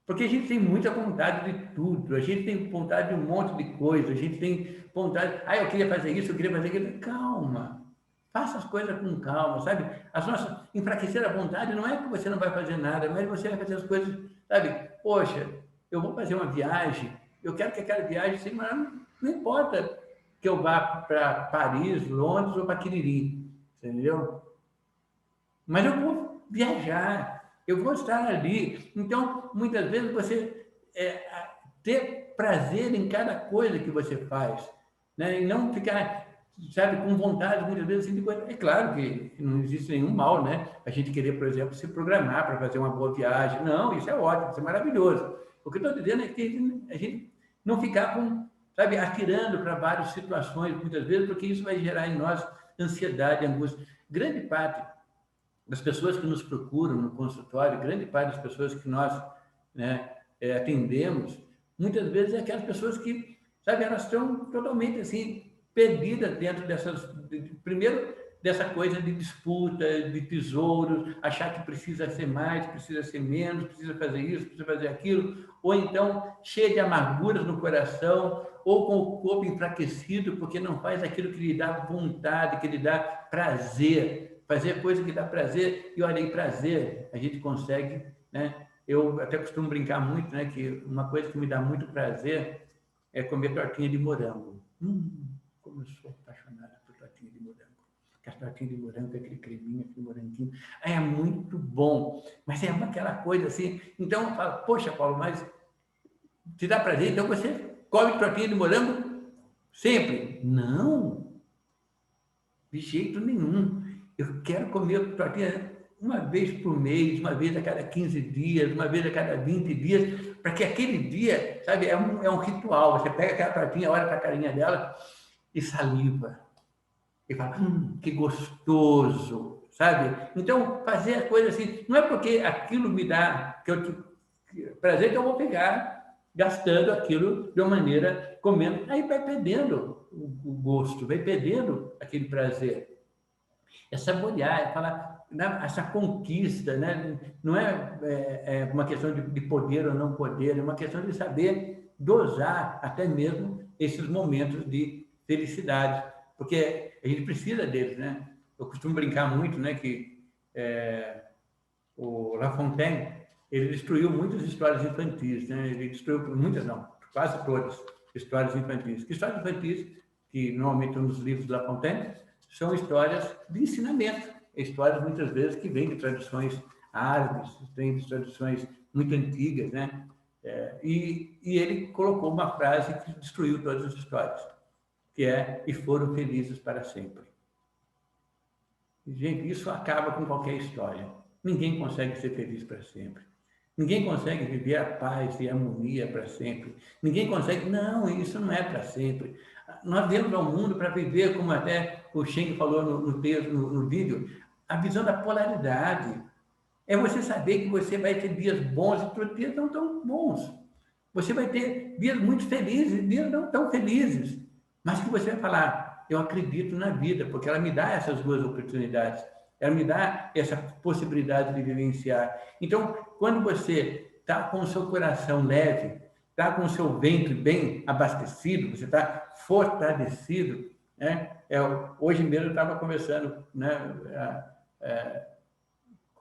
Porque a gente tem muita vontade de tudo, a gente tem vontade de um monte de coisa, a gente tem vontade, eu queria fazer isso, eu queria fazer aquilo. Calma, Faça as coisas com calma, sabe? As nossas enfraquecer a vontade não é que você não vai fazer nada, mas você vai fazer as coisas, sabe? Poxa, eu vou fazer uma viagem, eu quero que aquela viagem seja, não importa que eu vá para Paris, Londres ou para Quiriri, entendeu? Mas eu vou viajar, eu vou estar ali. Então, muitas vezes você ter prazer em cada coisa que você faz, né? E não ficar, sabe, com vontade, muitas vezes, assim, de coisa. É claro que não existe nenhum mal, né? A gente querer, por exemplo, se programar para fazer uma boa viagem. Não, isso é ótimo, isso é maravilhoso. O que eu estou dizendo é que a gente não ficar com, sabe, atirando para várias situações, muitas vezes, porque isso vai gerar em nós ansiedade, angústia. Grande parte das pessoas que nos procuram no consultório, grande parte das pessoas que nós, né, atendemos, muitas vezes é aquelas pessoas que, sabe, elas estão totalmente assim, perdidas dentro primeiro, dessa coisa de disputa, de tesouros, achar que precisa ser mais, precisa ser menos, precisa fazer isso, precisa fazer aquilo, ou então cheia de amarguras no coração, ou com o corpo enfraquecido, porque não faz aquilo que lhe dá vontade, que lhe dá prazer, fazer coisa que dá prazer. E olha aí, prazer, a gente consegue, né? Eu até costumo brincar muito, né, que uma coisa que me dá muito prazer é comer tortinha de morango. Como eu sou apaixonado por tortinha de morango. Aquela tortinha de morango, aquele creminho, aquele moranguinho. É muito bom, mas é aquela coisa assim. Então eu falo, poxa, Paulo, mas te dá prazer, então você come tortinha de morango sempre? Não, de jeito nenhum. Eu quero comer tortinha uma vez por mês, uma vez a cada 15 dias, uma vez a cada 20 dias, para que aquele dia, sabe, é um ritual. Você pega aquela tortinha, olha para a carinha dela e saliva. E fala, que gostoso, sabe? Então, fazer a coisa assim, não é porque aquilo me dá prazer que eu vou pegar gastando aquilo de uma maneira, comendo. Aí vai perdendo o gosto, vai perdendo aquele prazer. É saborear, é falar, essa conquista, né? Não é uma questão de poder ou não poder, é uma questão de saber dosar até mesmo esses momentos de felicidade, porque a gente precisa deles, né? Eu costumo brincar muito, né, que o La Fontaine, ele destruiu muitas histórias infantis, né? Ele destruiu muitas, não, quase todas histórias infantis. Que histórias infantis, que normalmente nos livros de La Fontaine, são histórias de ensinamento, histórias muitas vezes que vêm de tradições árabes, vêm de tradições muito antigas, né? E ele colocou uma frase que destruiu todas as histórias, que é, e foram felizes para sempre. Gente, isso acaba com qualquer história. Ninguém consegue ser feliz para sempre. Ninguém consegue viver a paz e a harmonia para sempre. Ninguém consegue... Não, isso não é para sempre. Nós viemos ao mundo para viver, como até o Schenck falou no texto, no vídeo, a visão da polaridade. É você saber que você vai ter dias bons e outros dias não tão bons. Você vai ter dias muito felizes e dias não tão felizes. Mas que você vai falar, eu acredito na vida, porque ela me dá essas duas oportunidades. Ela me dá essa possibilidade de vivenciar. Então, quando você está com o seu coração leve, está com o seu ventre bem abastecido, você está fortalecido, né? Hoje mesmo eu estava conversando, né,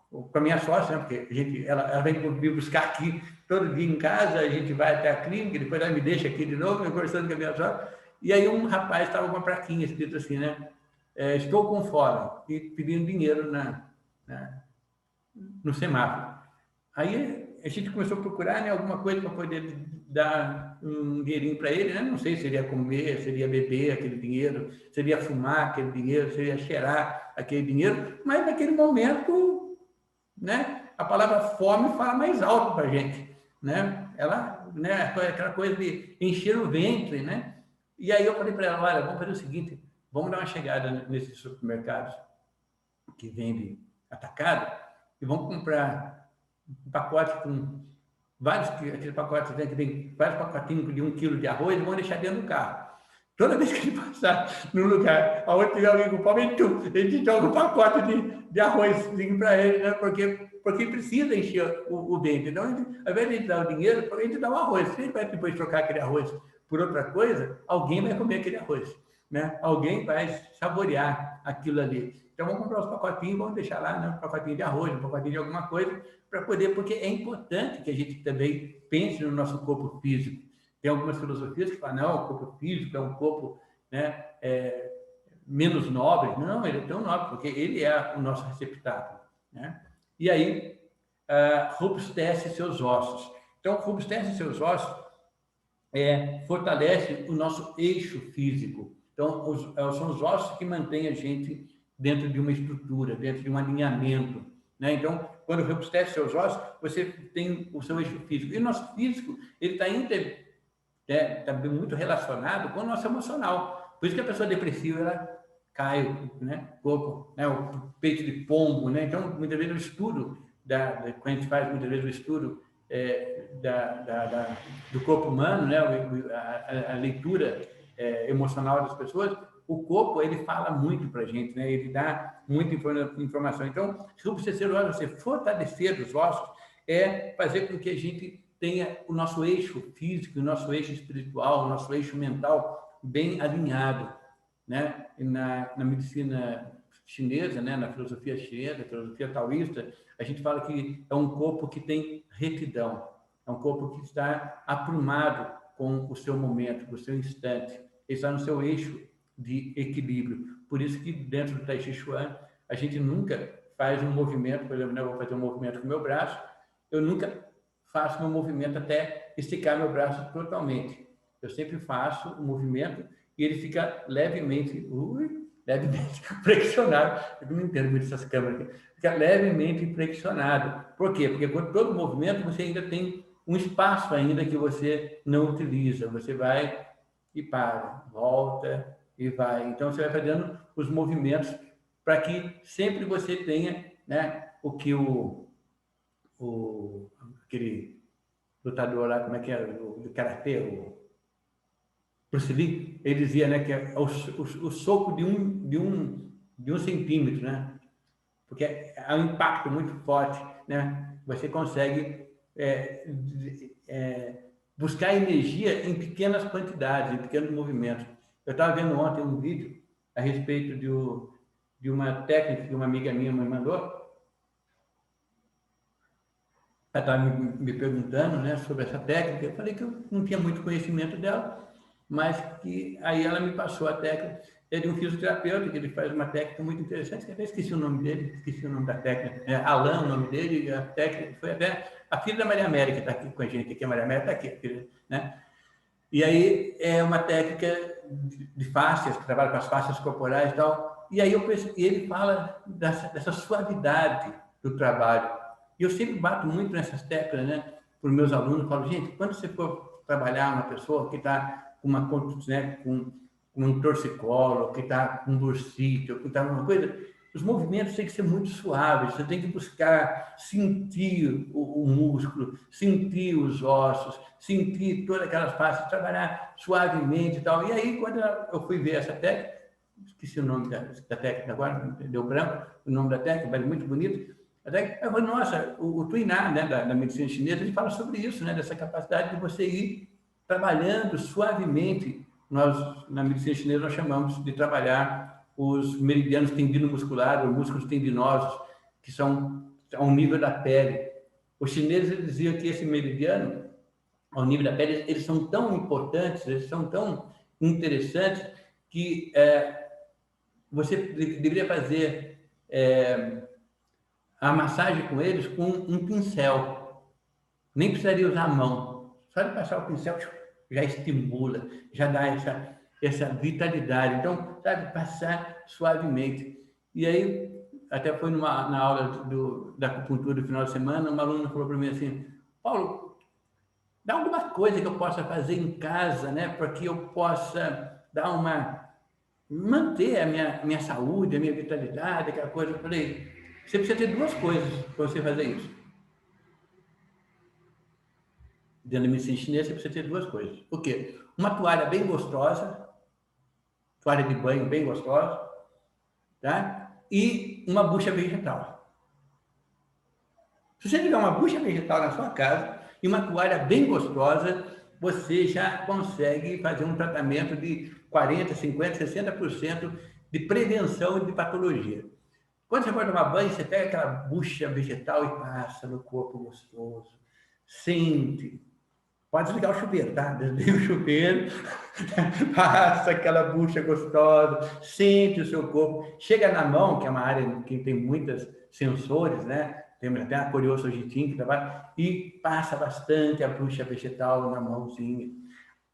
com a minha sócia, né, porque ela vem me buscar aqui todo dia em casa, a gente vai até a clínica, depois ela me deixa aqui de novo, eu conversando com a minha sócia, e aí um rapaz estava com uma plaquinha escrito assim, né? Estou com fome, e pedindo dinheiro no semáforo. Aí a gente começou a procurar, né, alguma coisa para poder dar um dinheirinho para ele, né? Não sei se seria comer, seria beber aquele dinheiro, seria fumar aquele dinheiro, seria cheirar aquele dinheiro, mas naquele momento, né, a palavra fome fala mais alto para a gente, né? Ela, né, aquela coisa de encher o ventre, né? E aí eu falei para ela, olha, vamos fazer o seguinte, vamos dar uma chegada nesses supermercados que vendem atacado e vamos comprar um pacote com vários, aqueles pacotes que tem vários pacotinhos de 1 quilo de arroz e vamos deixar dentro do carro. Toda vez que ele passar num lugar onde tiver alguém com fome, a gente joga um pacote de arroz para ele, né? Porque precisa encher o dente. Então, ao invés de a gente dar o dinheiro, a gente dá o arroz. Se ele vai depois trocar aquele arroz por outra coisa, alguém vai comer aquele arroz. né, alguém vai saborear aquilo ali. Então, vamos comprar os pacotinhos, vamos deixar lá, né, um pacotinho de arroz, um pacotinho de alguma coisa, para poder, porque é importante que a gente também pense no nosso corpo físico. Tem algumas filosofias que falam, não, o corpo físico é um corpo, né, menos nobre. Não, ele é tão nobre, porque ele é o nosso receptáculo, né? E aí, robustece seus ossos. Então, robustece seus ossos fortalece o nosso eixo físico. Então, são os ossos que mantêm a gente dentro de uma estrutura, dentro de um alinhamento, né? Então, quando robustece seus ossos, você tem o seu eixo físico. E o nosso físico, ele está muito relacionado com o nosso emocional. Por isso que a pessoa depressiva, ela cai, né? Corpo, né? O peito de pombo, né? Então, muitas vezes o estudo, quando a gente faz muitas vezes o estudo do corpo humano, né? A leitura emocional das pessoas, o corpo, ele fala muito para a gente, né? Ele dá muita informação. Então, robustecer os ossos, você fortalecer os ossos, é fazer com que a gente tenha o nosso eixo físico, o nosso eixo espiritual, o nosso eixo mental bem alinhado, né? E na medicina chinesa, né? Na filosofia chinesa, filosofia taoísta, a gente fala que é um corpo que tem retidão, é um corpo que está aprumado com o seu momento, com o seu instante, ele está no seu eixo de equilíbrio. Por isso que dentro do Tai Chi Chuan, a gente nunca faz um movimento, por exemplo, eu vou fazer um movimento com o meu braço, eu nunca faço meu movimento até esticar meu braço totalmente. Eu sempre faço o movimento e ele fica levemente flexionado. Eu não entendo muito essas câmeras aqui. Fica levemente flexionado. Por quê? Porque com todo movimento você ainda tem um espaço ainda que você não utiliza. Você vai e para, volta e vai. Então, você vai fazendo os movimentos para que sempre você tenha, né, o que aquele lutador lá, como é que é, do karatê, o Bruce Lee, ele dizia, né, que é o soco de um centímetro, né? Porque é um impacto muito forte, né? Você consegue buscar energia em pequenas quantidades, em pequenos movimentos. Eu estava vendo ontem um vídeo a respeito de uma técnica que uma amiga minha me mandou. Ela estava me perguntando, né, sobre essa técnica. Eu falei que eu não tinha muito conhecimento dela, mas que aí ela me passou a técnica. É de um fisioterapeuta, que ele faz uma técnica muito interessante, que até esqueci o nome dele, esqueci o nome da técnica. É Alan, o nome dele, a técnica foi até a filha da Maria América, está aqui com a gente aqui, a Maria América está aqui, filha, né? E aí é uma técnica de fáscias, que trabalha com as fáscias corporais e tal. E aí ele fala dessa suavidade do trabalho. E eu sempre bato muito nessas teclas, né? Para os meus alunos, eu falo, gente, quando você for trabalhar uma pessoa que está com uma, né, com um torcicolo, que está com um bursite, ou que está uma coisa, os movimentos têm que ser muito suaves, você tem que buscar sentir o músculo, sentir os ossos, sentir todas aquelas partes, trabalhar suavemente e tal. E aí, quando eu fui ver essa técnica, esqueci o nome da técnica agora, deu branco, o nome da técnica, mas muito bonito. Eu falei, nossa, o Tuiná, né, da medicina chinesa, ele fala sobre isso, né, dessa capacidade de você ir trabalhando suavemente. Nós, na medicina chinesa, nós chamamos de trabalhar os meridianos tendinomusculares, os músculos tendinosos, que são ao nível da pele. Os chineses diziam que esse meridiano, ao nível da pele, eles são tão importantes, eles são tão interessantes, que você deveria fazer a massagem com eles com um pincel. Nem precisaria usar a mão. Só de passar o pincel já estimula, já dá essa vitalidade. Então, sabe, passar suavemente. E aí, até foi na aula da acupuntura do final de semana, uma aluna falou para mim assim, Paulo, dá alguma coisa que eu possa fazer em casa, né, para que eu possa manter a minha saúde, a minha vitalidade, aquela coisa. Eu falei, você precisa ter duas coisas para você fazer isso. Dentro da medicina chinesa, você precisa ter duas coisas. Por quê? Uma toalha bem gostosa, toalha de banho bem gostosa, tá? E uma bucha vegetal. Se você tiver uma bucha vegetal na sua casa e uma toalha bem gostosa, você já consegue fazer um tratamento de 40%, 50%, 60% de prevenção de patologia. Quando você vai tomar banho, você pega aquela bucha vegetal e passa no corpo gostoso. Sente. Pode desligar o chuveiro, tá? Desliga o chuveiro, passa aquela bucha gostosa, sente o seu corpo. Chega na mão, que é uma área que tem muitos sensores, né? Tem até a coriosogitine que trabalha, e passa bastante a bucha vegetal na mãozinha.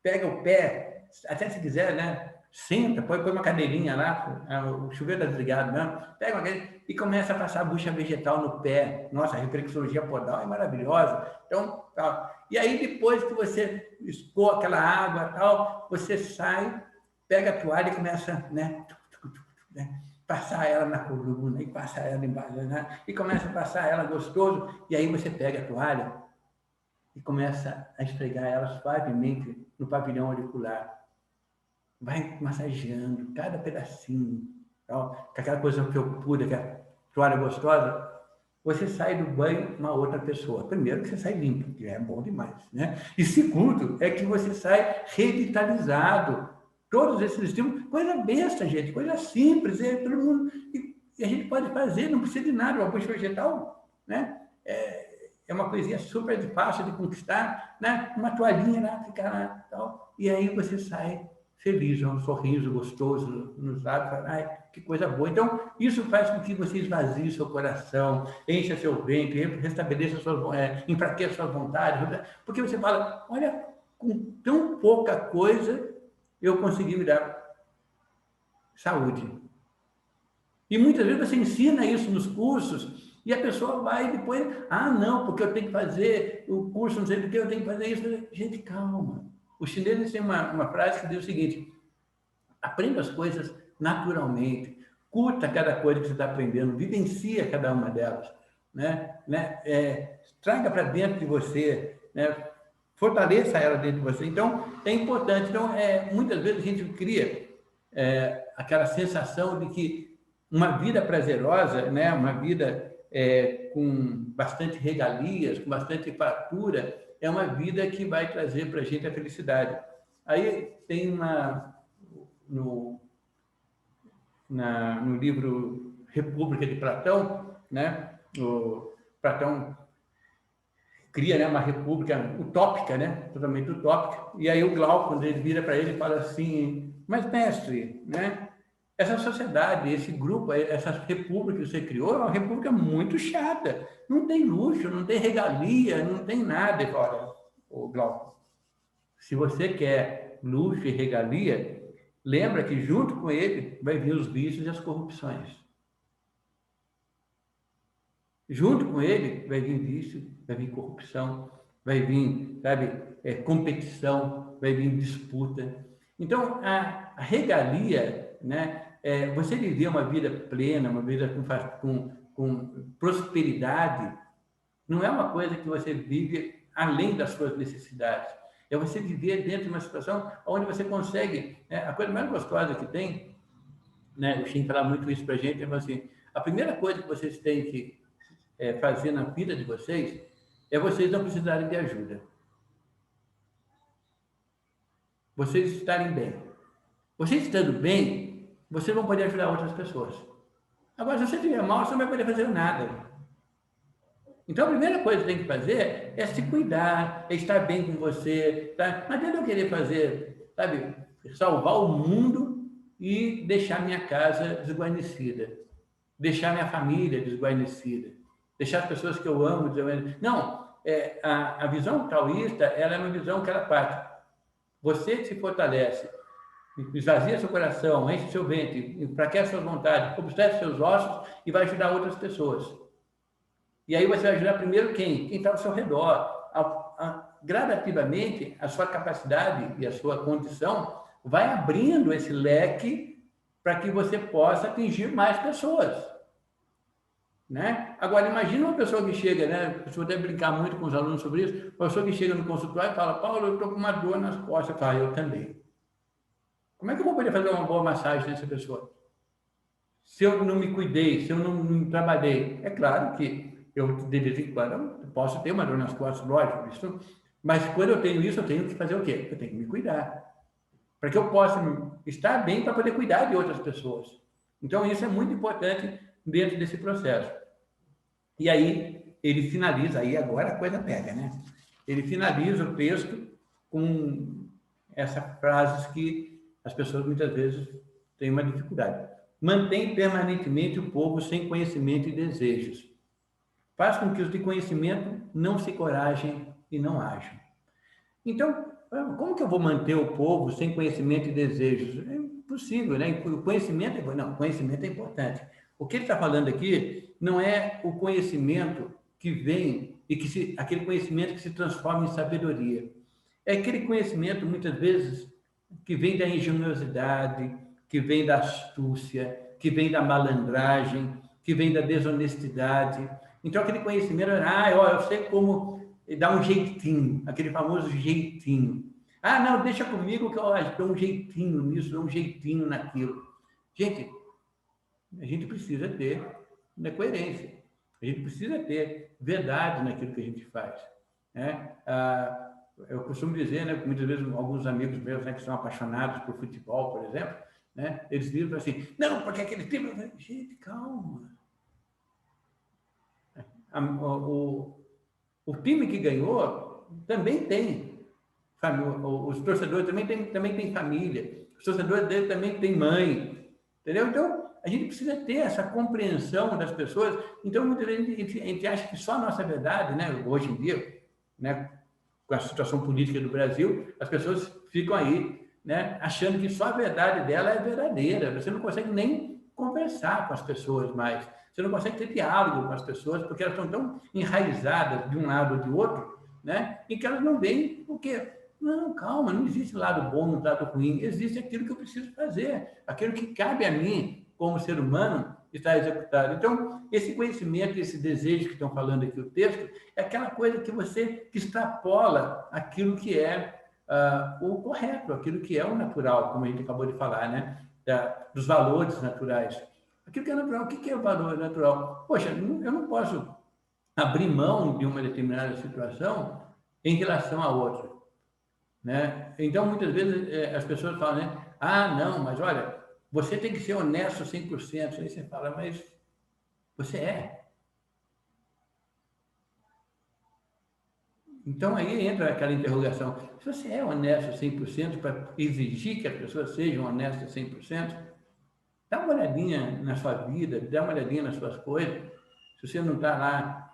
Pega o pé, até se quiser, né? Senta, põe uma cadeirinha lá, o chuveiro está desligado, não? Pega uma cadeira e começa a passar a bucha vegetal no pé. Nossa, a reflexologia podal é maravilhosa. Então, tal. E aí, depois que você escoa aquela água tal, você sai, pega a toalha e começa, né? Passar ela na coluna, e passar ela embaixo, né? E começa a passar ela gostoso, e aí você pega a toalha e começa a esfregar ela suavemente no pavilhão auricular. Vai massageando cada pedacinho, tal, com aquela coisa felpuda, aquela toalha gostosa. Você sai do banho uma outra pessoa. Primeiro que você sai limpo, que é bom demais, né? E segundo é que você sai revitalizado. Todos esses estímulos, coisa besta, gente, coisa simples, todo mundo, e a gente pode fazer, não precisa de nada. Uma bucha vegetal, né? É uma coisinha super fácil de conquistar, né? Uma toalhinha lá, fica lá, tal, e aí você sai feliz, um sorriso gostoso nos lábios, ai, que coisa boa. Então, isso faz com que você esvazie seu coração, encha seu ventre, restabeleça enfraqueça suas vontades, porque você fala, olha, com tão pouca coisa eu consegui me dar saúde. E muitas vezes você ensina isso nos cursos e a pessoa vai depois, não, porque eu tenho que fazer o curso, não sei do que, eu tenho que fazer isso. Gente, calma. Os chineses têm uma frase que diz o seguinte: aprenda as coisas naturalmente, curta cada coisa que você está aprendendo, vivencia cada uma delas, né? Traga para dentro de você, né? Fortaleça ela dentro de você. Então, é importante. Então, muitas vezes a gente cria aquela sensação de que uma vida prazerosa, né? Uma vida com bastante regalias, com bastante fartura, é uma vida que vai trazer para a gente a felicidade. Aí tem no livro República de Platão, né? O Platão cria, né, uma república utópica, né? Totalmente utópica. E aí o Glauco, quando ele vira para ele, fala assim: mas mestre, né? Essa sociedade, esse grupo, essa república que você criou é uma república muito chata. Não tem luxo, não tem regalia, não tem nada. Ele fala: olha, ô Glauco, se você quer luxo e regalia, lembra que junto com ele vai vir os vícios e as corrupções. Junto com ele vai vir vício, vai vir corrupção, vai vir, sabe, competição, vai vir disputa. Então, a regalia, né, você viver uma vida plena, uma vida com prosperidade, não é uma coisa que você vive além das suas necessidades. É você viver dentro de uma situação onde você consegue, né, a coisa mais gostosa que tem, né, o Shin fala muito isso para a gente, é assim: a primeira coisa que vocês têm que fazer na vida de vocês é vocês não precisarem de ajuda. Vocês estarem bem. Vocês estando bem, vocês vão poder ajudar outras pessoas. Agora, se você estiver mal, você não vai poder fazer nada. Então, a primeira coisa que tem que fazer é se cuidar, é estar bem com você. Tá? Não adianta eu querer fazer, sabe, salvar o mundo e deixar minha casa desguarnecida, deixar minha família desguarnecida, deixar as pessoas que eu amo desguarnecidas. Não, a visão taoísta, ela é uma visão que ela parte. Você se fortalece, esvazia seu coração, enche seu ventre, enfraquece suas vontades, obstrui seus ossos e vai ajudar outras pessoas. E aí você vai ajudar primeiro quem? Quem está ao seu redor. Gradativamente, a sua capacidade e a sua condição vai abrindo esse leque para que você possa atingir mais pessoas. Né? Agora, imagina uma pessoa que chega, né? Eu vou até brincar muito com os alunos sobre isso, uma pessoa que chega no consultório e fala: Paulo, eu estou com uma dor nas costas. Eu falo: eu também. Como é que eu vou poder fazer uma boa massagem nessa pessoa? Se eu não me cuidei, se eu não trabalhei. É claro que eu, de vez em quando, posso ter uma dor nas costas, lógico, isso, mas quando eu tenho isso, eu tenho que fazer o quê? Eu tenho que me cuidar. para que eu possa estar bem para poder cuidar de outras pessoas. Então, isso é muito importante dentro desse processo. E aí, ele finaliza, aí agora a coisa pega, né? Ele finaliza o texto com essas frases que as pessoas muitas vezes têm uma dificuldade. Mantém permanentemente o povo sem conhecimento e desejos. Faz com que os de conhecimento não se corajem e não ajam. Então, como que eu vou manter o povo sem conhecimento e desejos? É impossível, né? O conhecimento não, conhecimento é importante. O que ele está falando aqui não é o conhecimento que vem e aquele conhecimento que se transforma em sabedoria. É aquele conhecimento, muitas vezes, que vem da engenhosidade, que vem da astúcia, que vem da malandragem, que vem da desonestidade. Então, aquele conhecimento, eu sei como dar um jeitinho, aquele famoso jeitinho. Não, deixa comigo que eu dou um jeitinho nisso, dou um jeitinho naquilo. Gente, a gente precisa ter coerência. A gente precisa ter verdade naquilo que a gente faz. Né? Eu costumo dizer, né, muitas vezes alguns amigos meus, né, que são apaixonados por futebol, por exemplo, né, eles dizem assim, não, porque aquele time... Gente, calma. O time que ganhou também tem família. Os torcedores também têm família. Os torcedores dele também têm mãe. Entendeu? Então, a gente precisa ter essa compreensão das pessoas. Então, muitas vezes a gente acha que só a nossa verdade, né, hoje em dia, né, com a situação política do Brasil, as pessoas ficam aí, né, achando que só a verdade dela é verdadeira. Você não consegue nem conversar com as pessoas mais. Você não consegue ter diálogo com as pessoas, porque elas estão tão enraizadas de um lado ou de outro, né, e que elas não veem o quê? Não, calma, não existe lado bom no lado ruim. Existe aquilo que eu preciso fazer, aquilo que cabe a mim, como ser humano, está executado. Então, esse conhecimento, esse desejo que estão falando aqui o texto, é aquela coisa que extrapola aquilo que é o correto, aquilo que é o natural, como a gente acabou de falar, né? Dos valores naturais. Aquilo que é natural, o que é o valor natural? Poxa, eu não posso abrir mão de uma determinada situação em relação a outra, né? Então, muitas vezes, as pessoas falam, né? Não, mas olha, você tem que ser honesto 100%. Aí você fala, mas você é. Então, aí entra aquela interrogação. Se você é honesto 100% para exigir que as pessoas sejam honestas 100%, dá uma olhadinha na sua vida, dá uma olhadinha nas suas coisas. Se você não está lá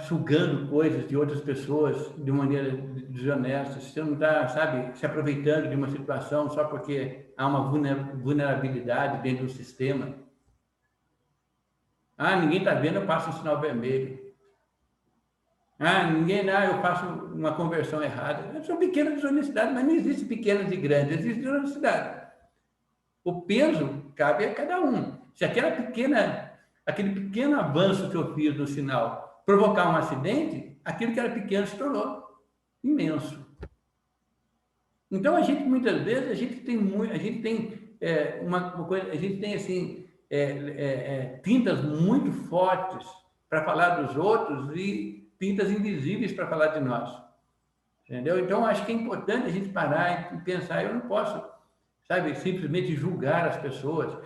sugando coisas de outras pessoas de maneira desonesta, se você não está, sabe, se aproveitando de uma situação só porque há uma vulnerabilidade dentro do sistema. Ninguém está vendo, eu passo um sinal vermelho. Eu faço uma conversão errada. São pequenas desonestidades, mas não existe pequenas e grandes, existe desonestidade. O peso cabe a cada um. Se aquele pequeno avanço que eu fiz no sinal provocar um acidente, aquilo que era pequeno se tornou imenso. Então, muitas vezes, a gente tem assim, tintas muito fortes para falar dos outros e tintas invisíveis para falar de nós. Entendeu? Então, acho que é importante a gente parar e pensar, eu não posso, sabe, simplesmente julgar as pessoas.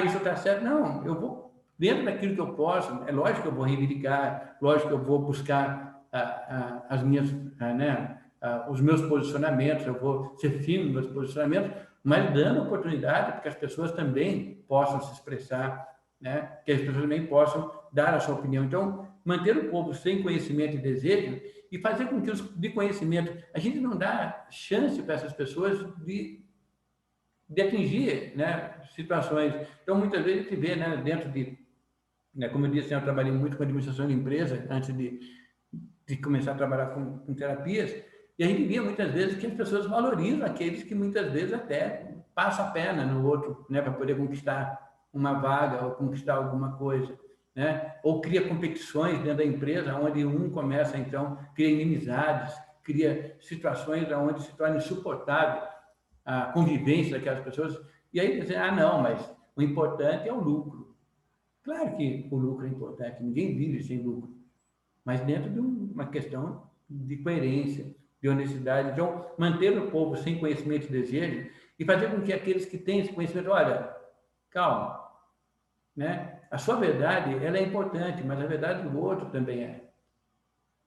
Isso está certo. Não, eu vou dentro daquilo que eu posso, é lógico que eu vou reivindicar, lógico que eu vou buscar os meus posicionamentos, eu vou ser firme nos meus posicionamentos, mas dando oportunidade para que as pessoas também possam se expressar, né? Que as pessoas também possam dar a sua opinião. Então, manter o povo sem conhecimento e desejo e fazer com que os de conhecimento... A gente não dá chance para essas pessoas de atingir, né, situações. Então, muitas vezes a gente vê, né, dentro de... Como eu disse, eu trabalhei muito com administração de empresa antes de começar a trabalhar com terapias, e a gente via muitas vezes que as pessoas valorizam aqueles que muitas vezes até passam a perna no outro, né, para poder conquistar uma vaga ou conquistar alguma coisa, né? Ou cria competições dentro da empresa, onde um começa, então, cria inimizades, cria situações onde se torna insuportável a convivência daquelas pessoas, e aí dizem, não, mas o importante é o lucro. Claro que o lucro é importante, ninguém vive sem lucro, mas dentro de uma questão de coerência, de honestidade. Então, manter o povo sem conhecimento e desejo e fazer com que aqueles que têm esse conhecimento, olha, calma, né? A sua verdade, ela é importante, mas a verdade do outro também é.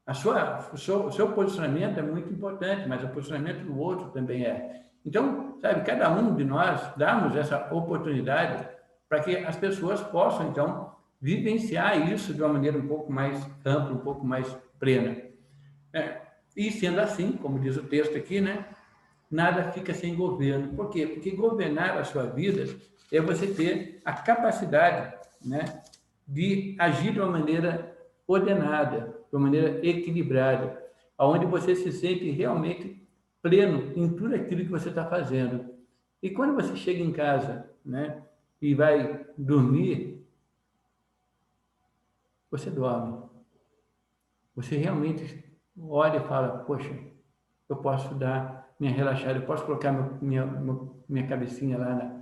O seu posicionamento é muito importante, mas o posicionamento do outro também é. Então, sabe, cada um de nós damos essa oportunidade para que as pessoas possam, então, vivenciar isso de uma maneira um pouco mais ampla, um pouco mais plena. E sendo assim, como diz o texto aqui, né, nada fica sem governo. Por quê? Porque governar a sua vida é você ter a capacidade, né, de agir de uma maneira ordenada, de uma maneira equilibrada, onde você se sente realmente pleno em tudo aquilo que você está fazendo. E quando você chega em casa, né, e vai dormir, você dorme. Você realmente olha e fala, poxa, eu posso dar minha relaxada, eu posso colocar minha cabecinha lá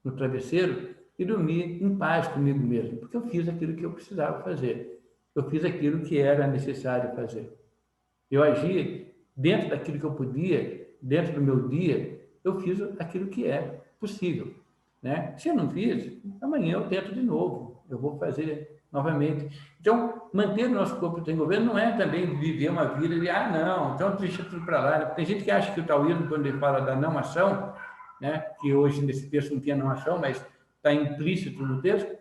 no travesseiro e dormir em paz comigo mesmo, porque eu fiz aquilo que eu precisava fazer. Eu fiz aquilo que era necessário fazer. Eu agi dentro daquilo que eu podia, dentro do meu dia, eu fiz aquilo que é possível, né? Se eu não fiz, amanhã eu tento de novo, eu vou fazer novamente. Então, manter o nosso corpo sem governo não é também viver uma vida de, não, então deixa tudo para lá. Tem gente que acha que o taoísmo, quando ele fala da não ação, né, que hoje nesse texto não tinha não ação, mas está implícito no texto,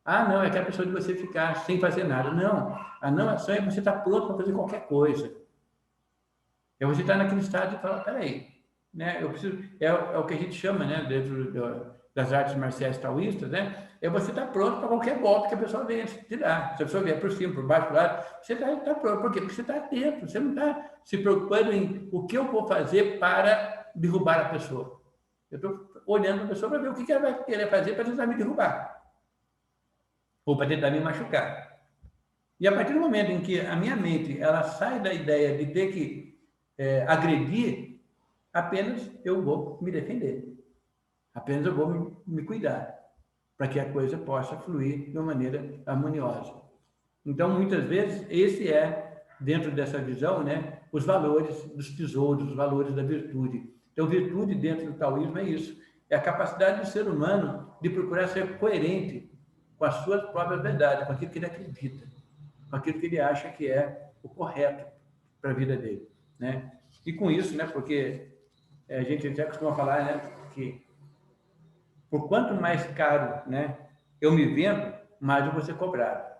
não, é aquela pessoa de você ficar sem fazer nada. Não, a não ação é você estar pronto para fazer qualquer coisa. É você estar naquele estado de falar, peraí, né, eu preciso, é o que a gente chama, né, dentro das artes marciais taoístas, né, é você estar pronto para qualquer golpe que a pessoa venha te dar. Se a pessoa vier por cima, por baixo, por lado, você está pronto. Por quê? Porque você está atento, você não está se preocupando em o que eu vou fazer para derrubar a pessoa. Eu estou olhando para a pessoa para ver o que ela vai querer fazer para tentar me derrubar. Ou para tentar me machucar. E a partir do momento em que a minha mente ela sai da ideia de ter que agredir, apenas eu vou me defender. Apenas eu vou me cuidar, para que a coisa possa fluir de uma maneira harmoniosa. Então, muitas vezes, esse é, dentro dessa visão, né, os valores dos tesouros, os valores da virtude. Então, virtude dentro do taoísmo é isso. É a capacidade do ser humano de procurar ser coerente com as suas próprias verdades, com aquilo que ele acredita, com aquilo que ele acha que é o correto para a vida dele, né? E com isso, né, porque a gente até costuma falar, né, que por quanto mais caro, né, eu me vendo, mais eu vou ser cobrado.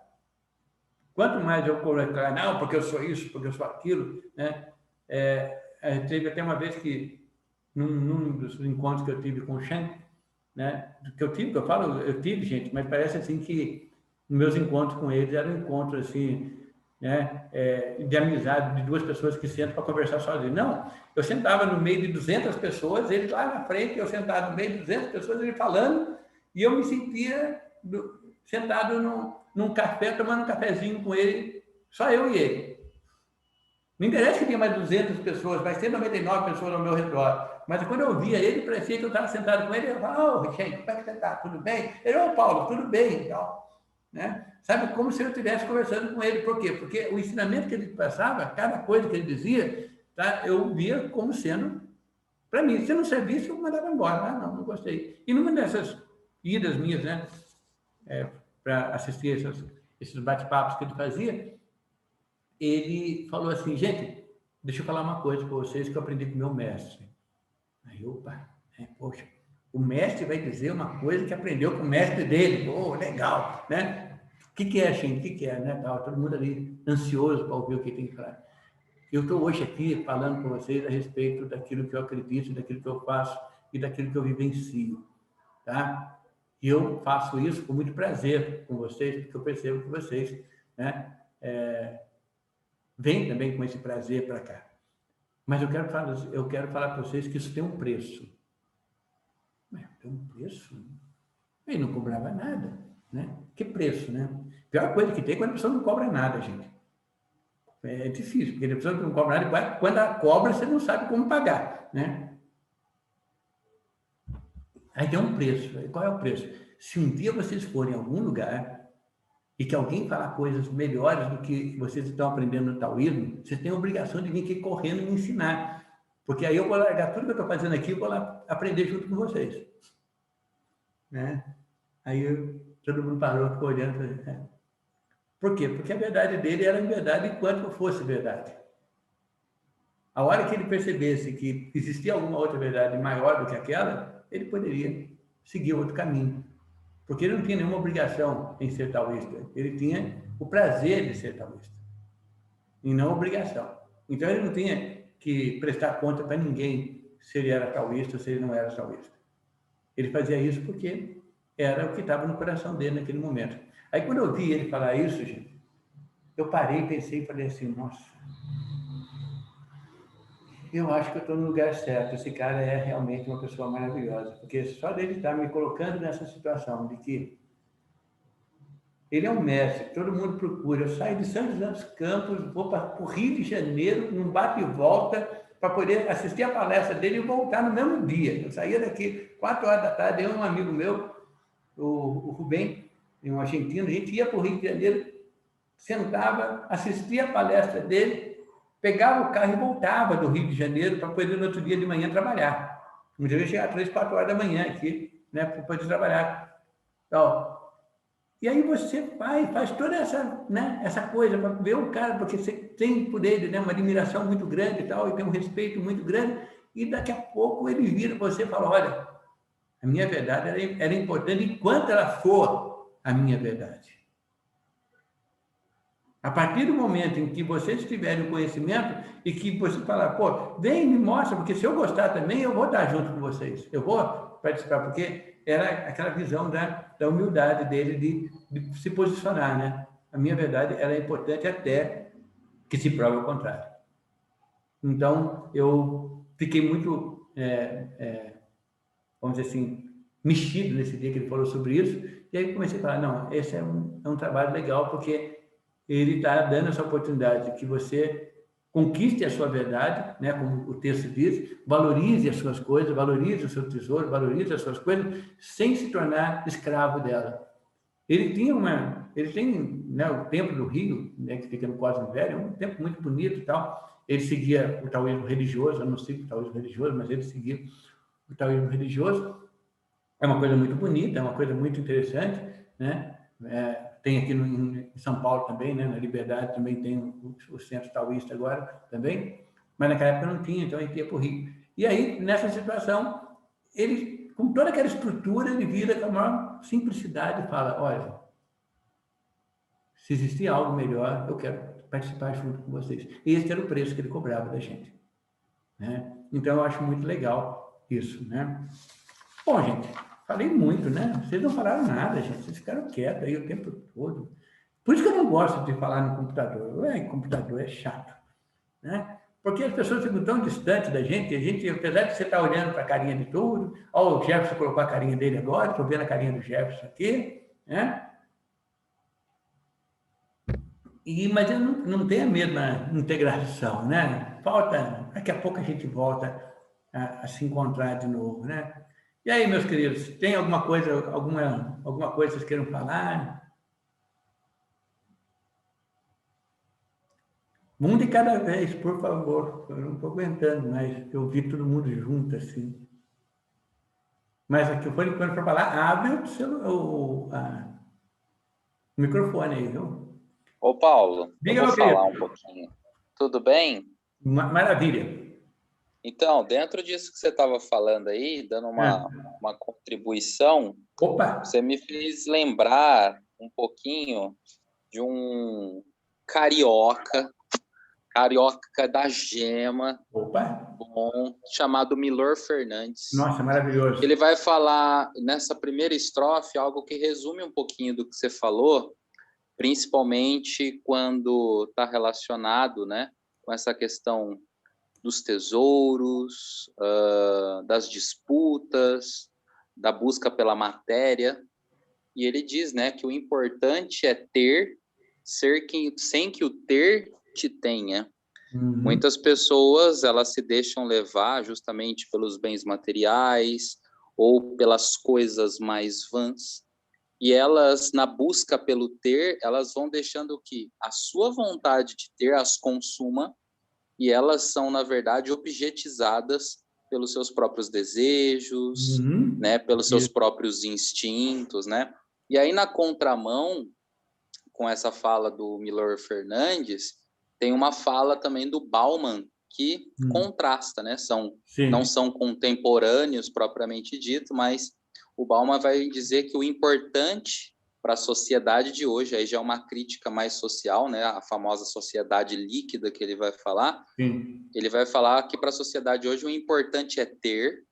Quanto mais eu colocar, não, porque eu sou isso, porque eu sou aquilo, né? Teve até uma vez que, num dos encontros que eu tive com o Shen, né? Que eu falo, eu tive, gente, mas parece assim que meus encontros com eles eram encontros assim, né? De amizade, de duas pessoas que sentam para conversar sozinhos. Não, eu sentava no meio de 200 pessoas, ele lá na frente, eu sentado no meio de 200 pessoas, ele falando, e eu me sentia sentado num café, tomando um cafezinho com ele, só eu e ele. Não interessa que tinha mais 200 pessoas, mas tem 99 pessoas ao meu redor. Mas quando eu via ele, parecia que eu estava sentado com ele, eu falava, gente, como é que você está? Tudo bem? Ele, Paulo, tudo bem, então, né? Sabe, como se eu estivesse conversando com ele. Por quê? Porque o ensinamento que ele passava, cada coisa que ele dizia, tá, eu via como sendo para mim. Se não servisse, eu mandava embora. Não gostei. E numa dessas idas minhas, né, para assistir esses bate-papos que ele fazia, ele falou assim, gente, deixa eu falar uma coisa para vocês que eu aprendi com o meu mestre. Aí, poxa, o mestre vai dizer uma coisa que aprendeu com o mestre dele. Legal, né? O que é, gente? O que é, né? Todo mundo ali ansioso para ouvir o que tem que falar. Eu estou hoje aqui falando com vocês a respeito daquilo que eu acredito, daquilo que eu faço e daquilo que eu vivencio, tá? E eu faço isso com muito prazer com vocês, porque eu percebo que vocês, né, vêm também com esse prazer para cá. Mas eu quero falar para vocês que isso tem um preço. Tem um preço? Ele não cobrava nada, né? Que preço, né? A pior coisa que tem é quando a pessoa não cobra nada, gente. É difícil, porque a pessoa não cobra nada, quando ela cobra, você não sabe como pagar, né? Aí tem um preço. Qual é o preço? Se um dia vocês forem em algum lugar e que alguém falar coisas melhores do que vocês estão aprendendo no taoísmo, vocês têm a obrigação de vir aqui correndo e me ensinar. Porque aí eu vou largar tudo que eu estou fazendo aqui e vou lá aprender junto com vocês. Né? Aí todo mundo parou, ficou olhando. Por quê? Porque a verdade dele era verdade enquanto fosse verdade. A hora que ele percebesse que existia alguma outra verdade maior do que aquela, ele poderia seguir outro caminho. Porque ele não tinha nenhuma obrigação em ser taoísta. Ele tinha o prazer de ser taoísta. E não obrigação. Então ele não tinha que prestar conta para ninguém se ele era taoísta ou se ele não era taoísta. Ele fazia isso porque era o que estava no coração dele naquele momento. Aí quando eu vi ele falar isso, gente, eu parei, pensei e falei assim, nossa, eu acho que eu estou no lugar certo. Esse cara é realmente uma pessoa maravilhosa. Porque só dele estar me colocando nessa situação de que ele é um mestre, todo mundo procura. Eu saio de São José dos Campos, vou para o Rio de Janeiro, num bate e volta, para poder assistir a palestra dele e voltar no mesmo dia. Eu saía daqui 4 horas da tarde, eu e um amigo meu, o Rubem, um argentino, a gente ia para o Rio de Janeiro, sentava, assistia a palestra dele, pegava o carro e voltava do Rio de Janeiro para poder no outro dia de manhã trabalhar. Um dia eu ia chegar às 3, 4 horas da manhã aqui, né, para poder trabalhar. Então, e aí você faz toda essa, né, essa coisa para ver o cara, porque você tem por ele, né, uma admiração muito grande e tal, e tem um respeito muito grande, e daqui a pouco ele vira para você e fala, olha, a minha verdade era importante enquanto ela for a minha verdade. A partir do momento em que vocês tiverem o conhecimento e que você falar, pô, vem me mostra, porque se eu gostar também, eu vou estar junto com vocês. Eu vou participar, porque era aquela visão da humildade dele de se posicionar, né? A minha verdade era importante até que se prove o contrário. Então, eu fiquei muito, vamos dizer assim, mexido nesse dia que ele falou sobre isso, e aí comecei a falar, não, esse é um trabalho legal, porque ele está dando essa oportunidade que você conquiste a sua verdade, né, como o texto diz, valorize as suas coisas, valorize o seu tesouro, valorize as suas coisas, sem se tornar escravo dela. Ele tem, né, o Templo do Rio, né, que fica no Cosmo Velho, é um templo muito bonito e tal. Ele seguia o taoísmo religioso, eu não sigo o taoísmo religioso, mas ele seguia o taoísmo religioso. É uma coisa muito bonita, é uma coisa muito interessante, né? Tem aqui em São Paulo também, né? Na Liberdade também tem o centro taoísta agora também, mas naquela época não tinha, então a gente ia para o Rio. E aí, nessa situação, ele, com toda aquela estrutura, ele vira com a maior simplicidade e fala, olha, se existir algo melhor, eu quero participar junto com vocês. E esse era o preço que ele cobrava da gente. Né? Então, eu acho muito legal isso, né? Bom, gente, falei muito, né? Vocês não falaram nada, gente. Vocês ficaram quietos aí o tempo todo. Por isso que eu não gosto de falar no computador. Computador é chato, né? Porque as pessoas ficam tão distantes da gente, apesar de você estar olhando para a carinha de tudo, ó, o Jefferson colocou a carinha dele agora, estou vendo a carinha do Jefferson aqui, né? Mas eu não tenho a mesma integração, né? Falta, daqui a pouco a gente volta a se encontrar de novo, né? E aí, meus queridos, tem alguma coisa que vocês queiram falar? Um de cada vez, por favor. Eu não estou aguentando mais eu vi todo mundo junto assim. Mas aqui, por enquanto, para falar, abre o microfone aí, viu? Ô, Paulo, Diga, eu vou falar um pouquinho. Tudo bem? Maravilha. Então, dentro disso que você estava falando aí, dando uma contribuição, Opa! você me fez lembrar um pouquinho de um carioca da gema, Opa! bom, chamado Milor Fernandes. Nossa, maravilhoso. Ele vai falar, nessa primeira estrofe, algo que resume um pouquinho do que você falou, principalmente quando está relacionado, né, com essa questão dos tesouros, das disputas, da busca pela matéria. E ele diz, né, que o importante é ter, sem que o ter te tenha. Uhum. Muitas pessoas, elas se deixam levar justamente pelos bens materiais ou pelas coisas mais vãs. e elas, na busca pelo ter, elas vão deixando que a sua vontade de ter as consuma, e elas são, na verdade, objetizadas pelos seus próprios desejos, né, pelos seus próprios instintos, né? E aí, na contramão, com essa fala do Milor Fernandes, tem uma fala também do Bauman, que contrasta, né? Não são contemporâneos, propriamente dito, mas o Bauman vai dizer que o importante para a sociedade de hoje, aí já é uma crítica mais social, né? A famosa sociedade líquida que ele vai falar. Ele vai falar que para a sociedade hoje o importante é ter,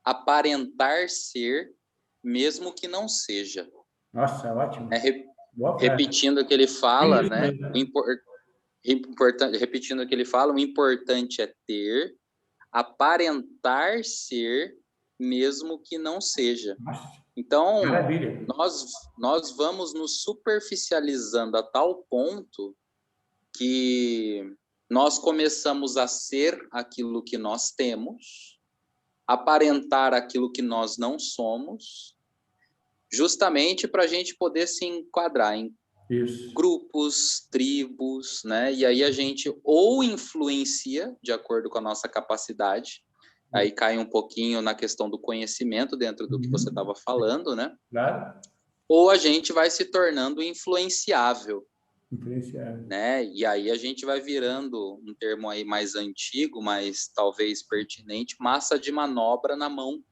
aparentar ser, mesmo que não seja. Nossa, ótimo. Repetindo o que ele fala, né? Repetindo o que ele fala, o importante é ter, aparentar ser, mesmo que não seja. Então, nós vamos nos superficializando a tal ponto que nós começamos a ser aquilo que nós temos, aparentar aquilo que nós não somos, justamente para a gente poder se enquadrar em grupos, tribos, né? E aí a gente ou influencia de acordo com a nossa capacidade, aí cai um pouquinho na questão do conhecimento dentro do que você estava falando, né? Claro. Ou a gente vai se tornando influenciável, né? E aí a gente vai virando, um termo aí mais antigo, mas talvez pertinente, massa de manobra na mão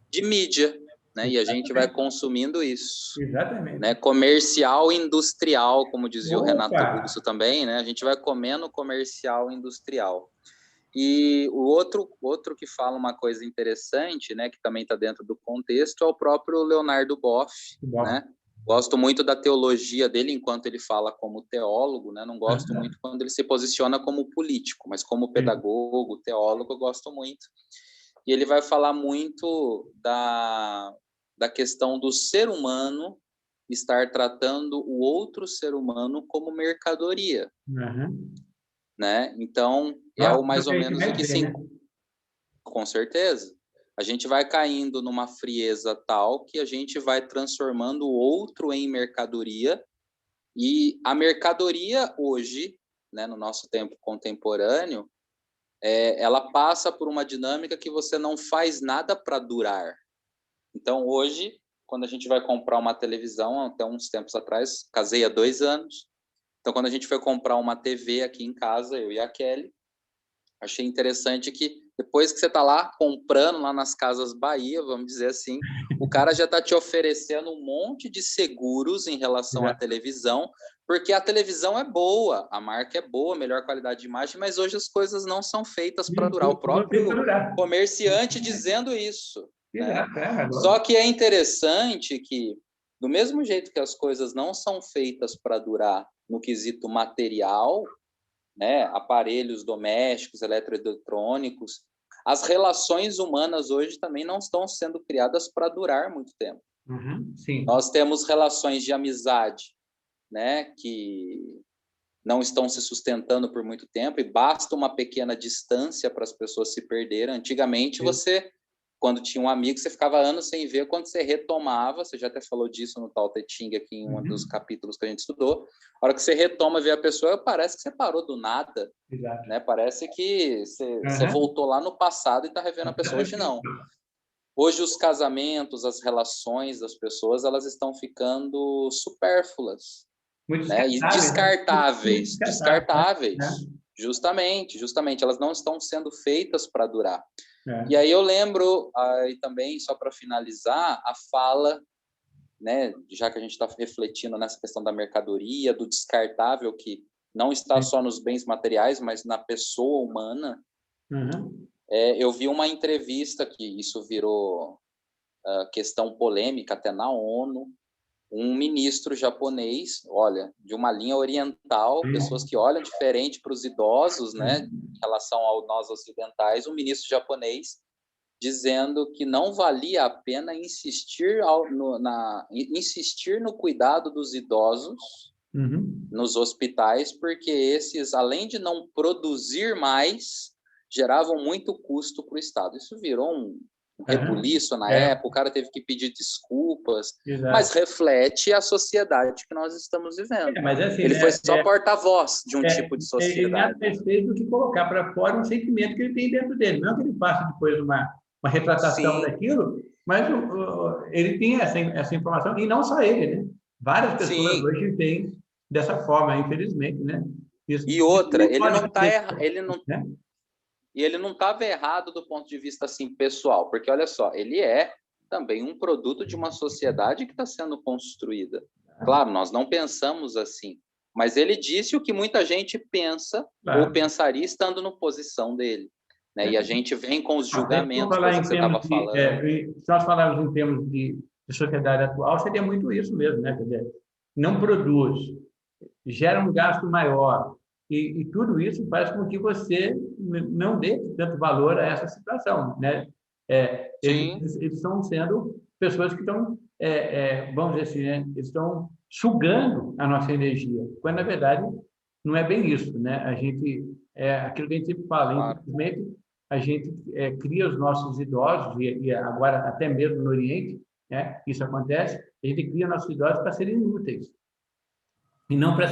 de mídia, né? E a gente vai consumindo isso. Exatamente. Né? Comercial industrial, como dizia o Renato Russo também, né? A gente vai comendo comercial industrial. E o outro que fala uma coisa interessante, né, que também está dentro do contexto, é o próprio Leonardo Boff, né? Gosto muito da teologia dele enquanto ele fala como teólogo, né? Não gosto muito quando ele se posiciona como político, mas como pedagogo, teólogo, eu gosto muito. E ele vai falar muito da questão do ser humano estar tratando o outro ser humano como mercadoria. Né? Então, mais ou menos o que sim. Né? Com certeza. A gente vai caindo numa frieza tal que a gente vai transformando o outro em mercadoria, e a mercadoria hoje, né, no nosso tempo contemporâneo, ela passa por uma dinâmica que você não faz nada para durar. Então, hoje, quando a gente vai comprar uma televisão, até uns tempos atrás, casei há 2 anos, então, quando a gente foi comprar uma TV aqui em casa, eu e a Kelly, achei interessante que depois que você está lá comprando, lá nas Casas Bahia, vamos dizer assim, o cara já está te oferecendo um monte de seguros em relação à televisão, porque a televisão é boa, a marca é boa, melhor qualidade de imagem, mas hoje as coisas não são feitas para durar. O próprio comerciante dizendo isso. Né? Só que é interessante que, do mesmo jeito que as coisas não são feitas para durar no quesito material, né, aparelhos domésticos, eletroeletrônicos, as relações humanas hoje também não estão sendo criadas para durar muito tempo. Sim. Nós temos relações de amizade, né, que não estão se sustentando por muito tempo, e basta uma pequena distância para as pessoas se perderem. Antigamente, você, quando tinha um amigo, você ficava anos sem ver, quando você retomava, você já até falou disso no Tao Te Ching aqui em um dos capítulos que a gente estudou, a hora que você retoma, vê a pessoa, parece que você parou do nada. Né? Parece que você voltou lá no passado e está revendo a pessoa. Hoje não. Hoje os casamentos, as relações das pessoas, elas estão ficando supérfluas. Né? E descartáveis. Justamente, elas não estão sendo feitas para durar. E aí eu lembro, aí também, só para finalizar, a fala, né, já que a gente está refletindo nessa questão da mercadoria, do descartável, que não está só nos bens materiais, mas na pessoa humana. Eu vi uma entrevista que isso virou questão polêmica até na ONU, um ministro japonês, olha, de uma linha oriental, pessoas que olham diferente para os idosos, né, em relação a nós ocidentais, um ministro japonês dizendo que não valia a pena insistir no cuidado dos idosos nos hospitais, porque esses, além de não produzir mais, geravam muito custo para o Estado. Isso virou rebuliço na época, o cara teve que pedir desculpas, Exato. mas reflete a sociedade que nós estamos vivendo. Mas assim, Ele né, foi só porta-voz de um tipo de Ele nada sociedade. mais fez do que colocar para fora um sentimento que ele tem dentro dele. Não que ele faça depois uma retratação Sim. daquilo, mas ele tem essa informação, e não só ele, né? Várias pessoas Sim. hoje têm dessa forma, infelizmente, né? E outra, ele não está né? E ele não estava errado do ponto de vista assim pessoal, porque olha só, ele é também um produto de uma sociedade que está sendo construída. Claro, nós não pensamos assim, mas ele disse o que muita gente pensa ou pensaria estando na posição dele, né? E a gente vem com os julgamentos que você estava falando. Se nós falarmos em termos de sociedade atual, seria muito isso mesmo, né? Quer dizer, não produz, gera um gasto maior, e tudo isso faz com que você não dê tanto valor a essa situação, né? Eles estão sendo pessoas que estão, vamos dizer assim, né? Eles estão sugando a nossa energia, quando, na verdade, não é bem isso, né? A gente, aquilo que a gente sempre fala, infelizmente, a gente cria os nossos idosos, e agora até mesmo no Oriente, né? Isso acontece, a gente cria nossos idosos para serem inúteis, e não para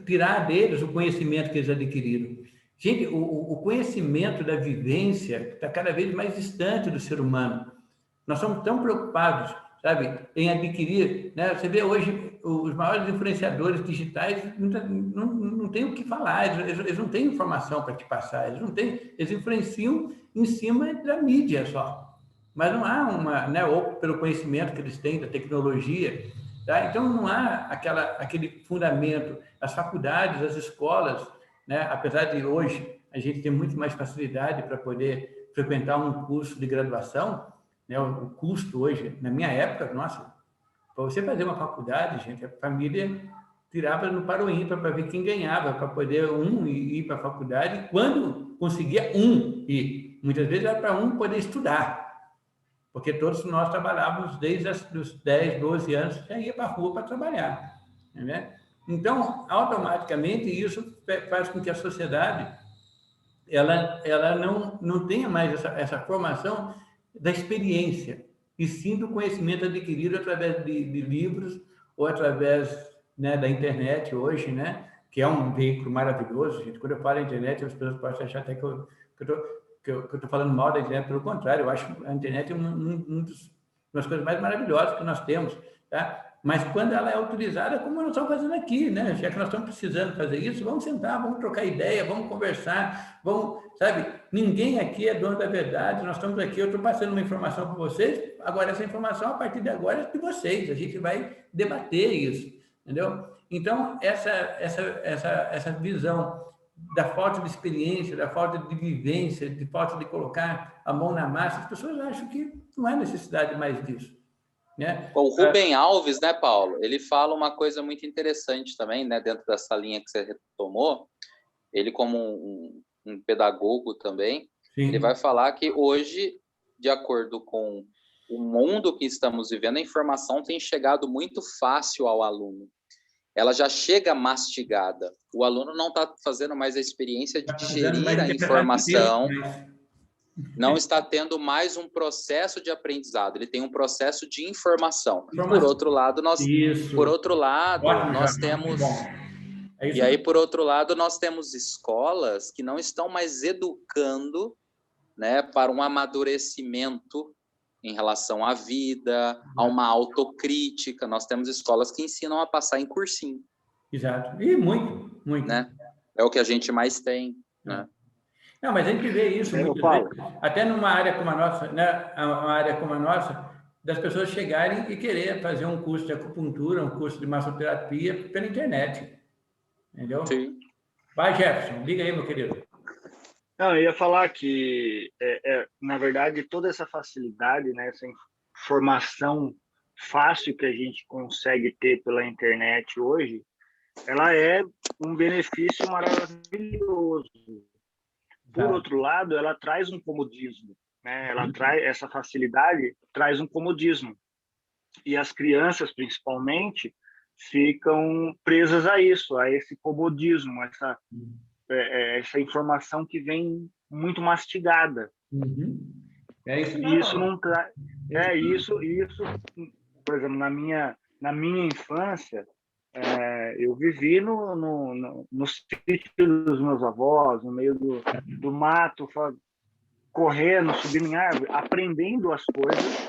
tirar deles o conhecimento que eles adquiriram. Gente, o conhecimento da vivência está cada vez mais distante do ser humano. Nós somos tão preocupados, sabe, em adquirir, né? Você vê hoje os maiores influenciadores digitais não têm o que falar, eles não têm informação para te passar, eles influenciam em cima da mídia só, mas não há né, ou pelo conhecimento que eles têm da tecnologia. Tá? Então, não há aquele fundamento. As faculdades, as escolas, né? Apesar de hoje a gente ter muito mais facilidade para poder frequentar um curso de graduação, né? O custo hoje, na minha época, nossa, para você fazer uma faculdade, gente, a família tirava no para o ímpar para ver quem ganhava, para poder ir para a faculdade, quando conseguia ir. Muitas vezes era para poder estudar, porque todos nós trabalhávamos desde os 10, 12 anos, já ia para a rua para trabalhar, né? Então, automaticamente, isso faz com que a sociedade ela não tenha mais essa formação da experiência, e sim do conhecimento adquirido através de livros ou através, né, da internet hoje, né, que é um veículo maravilhoso. Gente. Quando eu falo em internet, as pessoas podem achar até que eu estou falando mal da internet. Pelo contrário, eu acho a internet uma das coisas mais maravilhosas que nós temos, tá? Mas quando ela é utilizada como nós estamos fazendo aqui, né? Já que nós estamos precisando fazer isso, vamos sentar, vamos trocar ideia, vamos conversar, sabe? Ninguém aqui é dono da verdade, nós estamos aqui, eu estou passando uma informação para vocês, agora essa informação, a partir de agora, é de vocês, a gente vai debater isso, entendeu? Então, essa visão da falta de experiência, da falta de vivência, de falta de colocar a mão na massa, as pessoas acham que não há necessidade mais disso. Né? O Rubem Alves, né, Paulo? Ele fala uma coisa muito interessante também, né, dentro dessa linha que você retomou. Ele, como um pedagogo também, Sim. Ele vai falar que hoje, de acordo com o mundo que estamos vivendo, a informação tem chegado muito fácil ao aluno. Ela já chega mastigada. O aluno não está fazendo mais a experiência de digerir a informação. Não está tendo mais um processo de aprendizado, ele tem um processo de informação. Por outro lado, nós temos... E aí, por outro lado, nós temos escolas que não estão mais educando, né, para um amadurecimento em relação à vida, a uma autocrítica. Nós temos escolas que ensinam a passar em cursinho. Exato. E muito. Né? É o que a gente mais tem, né? Não, mas a gente vê isso muitas vezes, até numa área como a nossa, né? Uma área como a nossa, das pessoas chegarem e querer fazer um curso de acupuntura, um curso de massoterapia pela internet. Entendeu? Sim. Vai, Jefferson, liga aí, meu querido. Não, eu ia falar que, na verdade, toda essa facilidade, né, essa informação fácil que a gente consegue ter pela internet hoje, ela é um benefício maravilhoso. Por outro lado, ela traz um comodismo, né? Ela traz essa facilidade, traz um comodismo. E as crianças, principalmente, ficam presas a isso, a esse comodismo, essa informação que vem muito mastigada. É isso E isso não traz. Isso, por exemplo, na minha infância, eu vivi no sítio dos meus avós, no meio do mato, correndo, subindo em árvore, aprendendo as coisas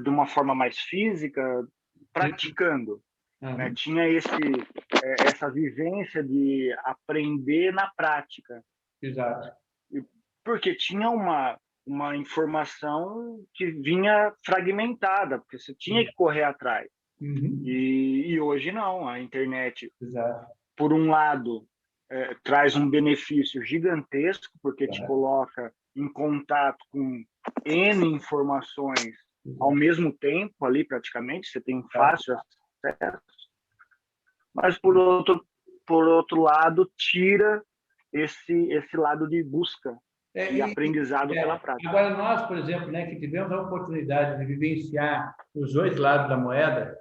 de uma forma mais física, praticando. Né? Tinha essa vivência de aprender na prática. Exato. Porque tinha uma informação que vinha fragmentada, porque você tinha que correr atrás. E hoje não, a internet, Exato. por um lado, traz um benefício gigantesco, porque te coloca em contato com N informações ao mesmo tempo, ali praticamente, você tem fácil acesso, mas por outro lado, tira esse lado de busca e aprendizado pela prática. Agora, nós, por exemplo, né, que tivemos a oportunidade de vivenciar os dois lados da moeda,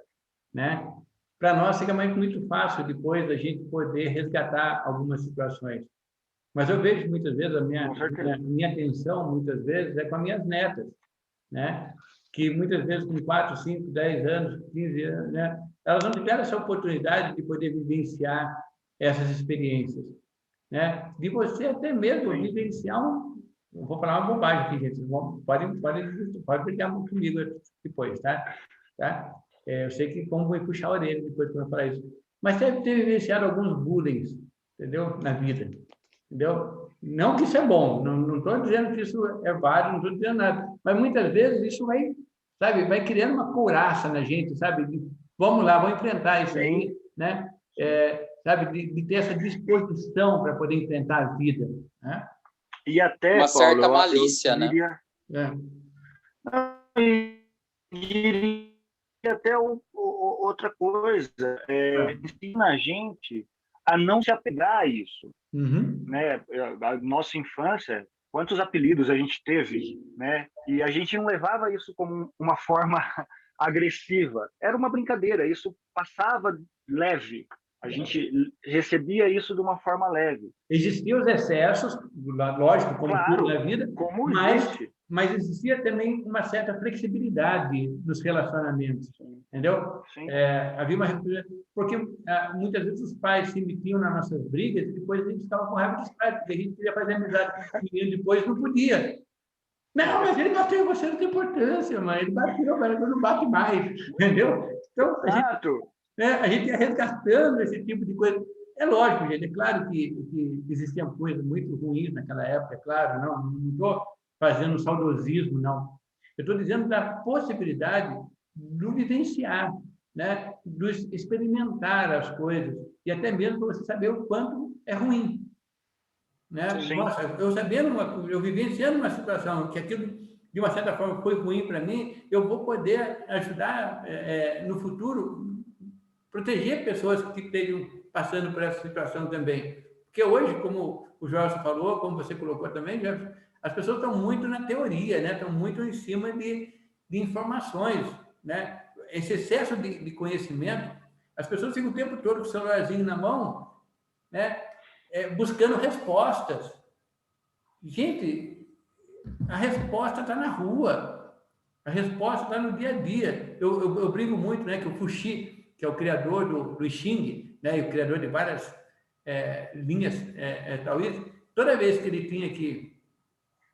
né, para nós fica muito fácil depois a gente poder resgatar algumas situações. Mas eu vejo muitas vezes, a minha atenção, muitas vezes, é com as minhas netas, né, que muitas vezes com 4, 5, 10 anos, 15 anos, né, elas não tiveram essa oportunidade de poder vivenciar essas experiências. Né? De você até mesmo vivenciar eu vou falar uma bobagem aqui, gente. Pode brigar comigo depois, tá? Eu sei que como vou puxar a orelha depois que eu falar isso. Mas deve ter vivenciado alguns bullying, entendeu? Na vida, entendeu? Não que isso é bom, não estou dizendo que isso é válido, não estou dizendo nada. Mas muitas vezes isso vai criando uma couraça na gente, sabe? Vamos lá, vamos enfrentar isso aí, né? Sabe, de ter essa disposição para poder enfrentar a vida, né? E até, uma Paulo, certa malícia, eu diria, né? E até outra coisa, ensina a gente a não se apegar a isso. Né? A nossa infância, quantos apelidos a gente teve, né? E a gente não levava isso como uma forma agressiva. Era uma brincadeira, isso passava leve. A gente recebia isso de uma forma leve. Existiam os excessos, lógico, como tudo na vida, mas existia também uma certa flexibilidade nos relacionamentos, entendeu? Havia porque muitas vezes os pais se metiam nas nossas brigas e depois a gente ficava com raiva dos pais, porque a gente queria fazer amizade com o menino depois não podia. Não, mas ele bateu em você, não tem importância, mãe. Ele bateu, mas ele não bate mais, entendeu? Então, a gente ia resgatando esse tipo de coisa. É lógico, gente, é claro que existiam coisas muito ruins naquela época, é claro, não estou fazendo saudosismo, não. Eu estou dizendo da possibilidade do vivenciar, né? Do experimentar as coisas, e até mesmo para você saber o quanto é ruim. Né? Nossa, eu vivenciando uma situação que aquilo, de uma certa forma, foi ruim para mim, eu vou poder ajudar, no futuro, proteger pessoas que estejam passando por essa situação também. Porque hoje, como o Jorge falou, como você colocou também, as pessoas estão muito na teoria, né? Estão muito em cima de informações. Né? Esse excesso de conhecimento, as pessoas ficam o tempo todo com o celularzinho na mão, né? Buscando respostas. Gente, a resposta está na rua, a resposta está no dia a dia. Eu brinco muito, né, que o Fuxi, que é o criador do Xing, né, e o criador de várias linhas taoístas, toda vez que ele tinha que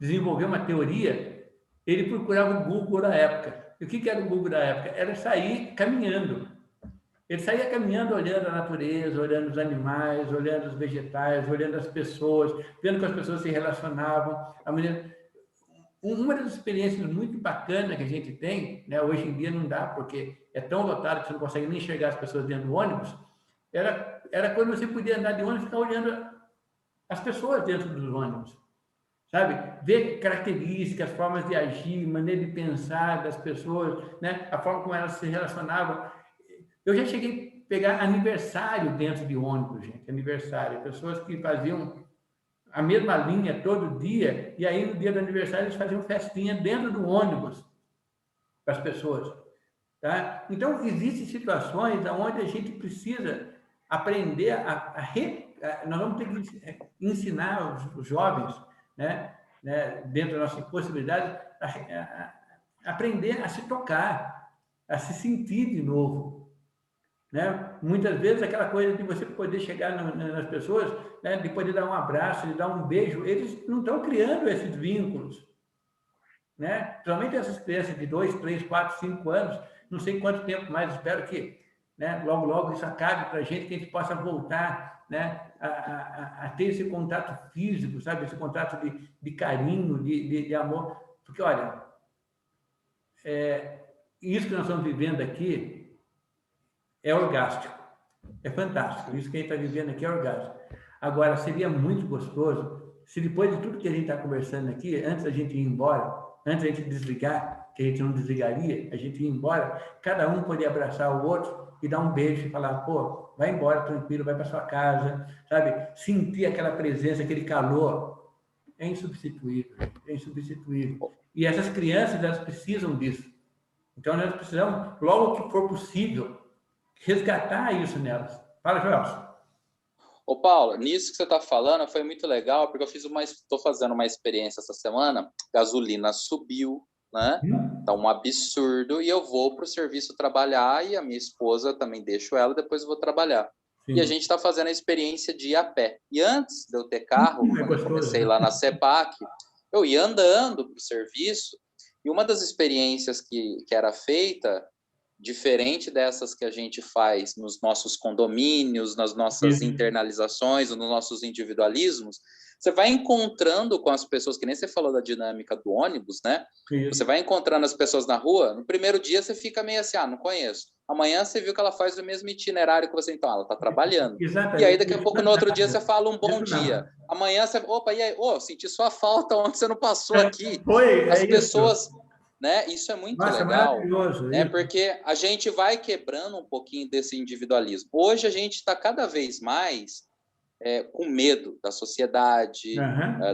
desenvolver uma teoria, ele procurava o Google da época. E o que era o Google da época? Era sair caminhando. Ele saía caminhando, olhando a natureza, olhando os animais, olhando os vegetais, olhando as pessoas, vendo como as pessoas se relacionavam. Uma das experiências muito bacanas que a gente tem, né, hoje em dia não dá, porque é tão lotado que você não consegue nem enxergar as pessoas dentro do ônibus, era quando você podia andar de ônibus e ficar olhando as pessoas dentro dos ônibus. Sabe? Ver características, formas de agir, maneira de pensar das pessoas, né? A forma como elas se relacionavam. Eu já cheguei a pegar aniversário dentro de ônibus, gente, aniversário. Pessoas que faziam a mesma linha todo dia, e aí no dia do aniversário eles faziam festinha dentro do ônibus para as pessoas. Tá? Então, existem situações onde a gente precisa aprender nós vamos ter que ensinar os jovens, né, né, dentro da nossa possibilidade, aprender a se tocar, a se sentir de novo. Né? Muitas vezes aquela coisa de você poder chegar nas pessoas, né, de poder dar um abraço, de dar um beijo, eles não estão criando esses vínculos. Né? Principalmente essas crianças de 2, 3, 4, 5 anos, não sei quanto tempo mais, espero que, né, logo, logo isso acabe para a gente, que a gente possa voltar, né, a ter esse contato físico, sabe? Esse contato de carinho, de amor. Porque, olha, isso que nós estamos vivendo aqui é orgástico, é fantástico. Isso que a gente está vivendo aqui é orgástico. Agora, seria muito gostoso se depois de tudo que a gente está conversando aqui, antes da gente ir embora, antes da gente desligar, que a gente não desligaria, a gente ir embora, cada um poder abraçar o outro e dar um beijo e falar, pô, vai embora tranquilo, vai para sua casa, sabe? Sentir aquela presença, aquele calor, é insubstituível, é insubstituível. E essas crianças, elas precisam disso. Então, nós precisamos, logo que for possível, resgatar isso nelas. Fala, Joelson. Ô, Paulo, nisso que você está falando foi muito legal, porque eu estou fazendo uma experiência essa semana, gasolina subiu, né? Tá um absurdo, e eu vou para o serviço trabalhar, e a minha esposa também deixo ela, depois eu vou trabalhar. Sim. E a gente está fazendo a experiência de ir a pé. E antes de eu ter carro, quando eu comecei lá na CEPAC, eu ia andando para o serviço, e uma das experiências que era feita, diferente dessas que a gente faz nos nossos condomínios, nas nossas internalizações, nos nossos individualismos, você vai encontrando com as pessoas, que nem você falou da dinâmica do ônibus, né? Isso. Você vai encontrando as pessoas na rua, no primeiro dia você fica meio assim, não conheço. Amanhã você viu que ela faz o mesmo itinerário que você, então, ela está trabalhando. Exatamente. E aí, daqui a pouco, no outro dia, você fala um bom dia. Amanhã você, opa, e aí? Senti sua falta ontem, você não passou aqui. As pessoas... Isso. Né? Isso é muito legal, né? Porque a gente vai quebrando um pouquinho desse individualismo. Hoje a gente está cada vez mais com medo da sociedade,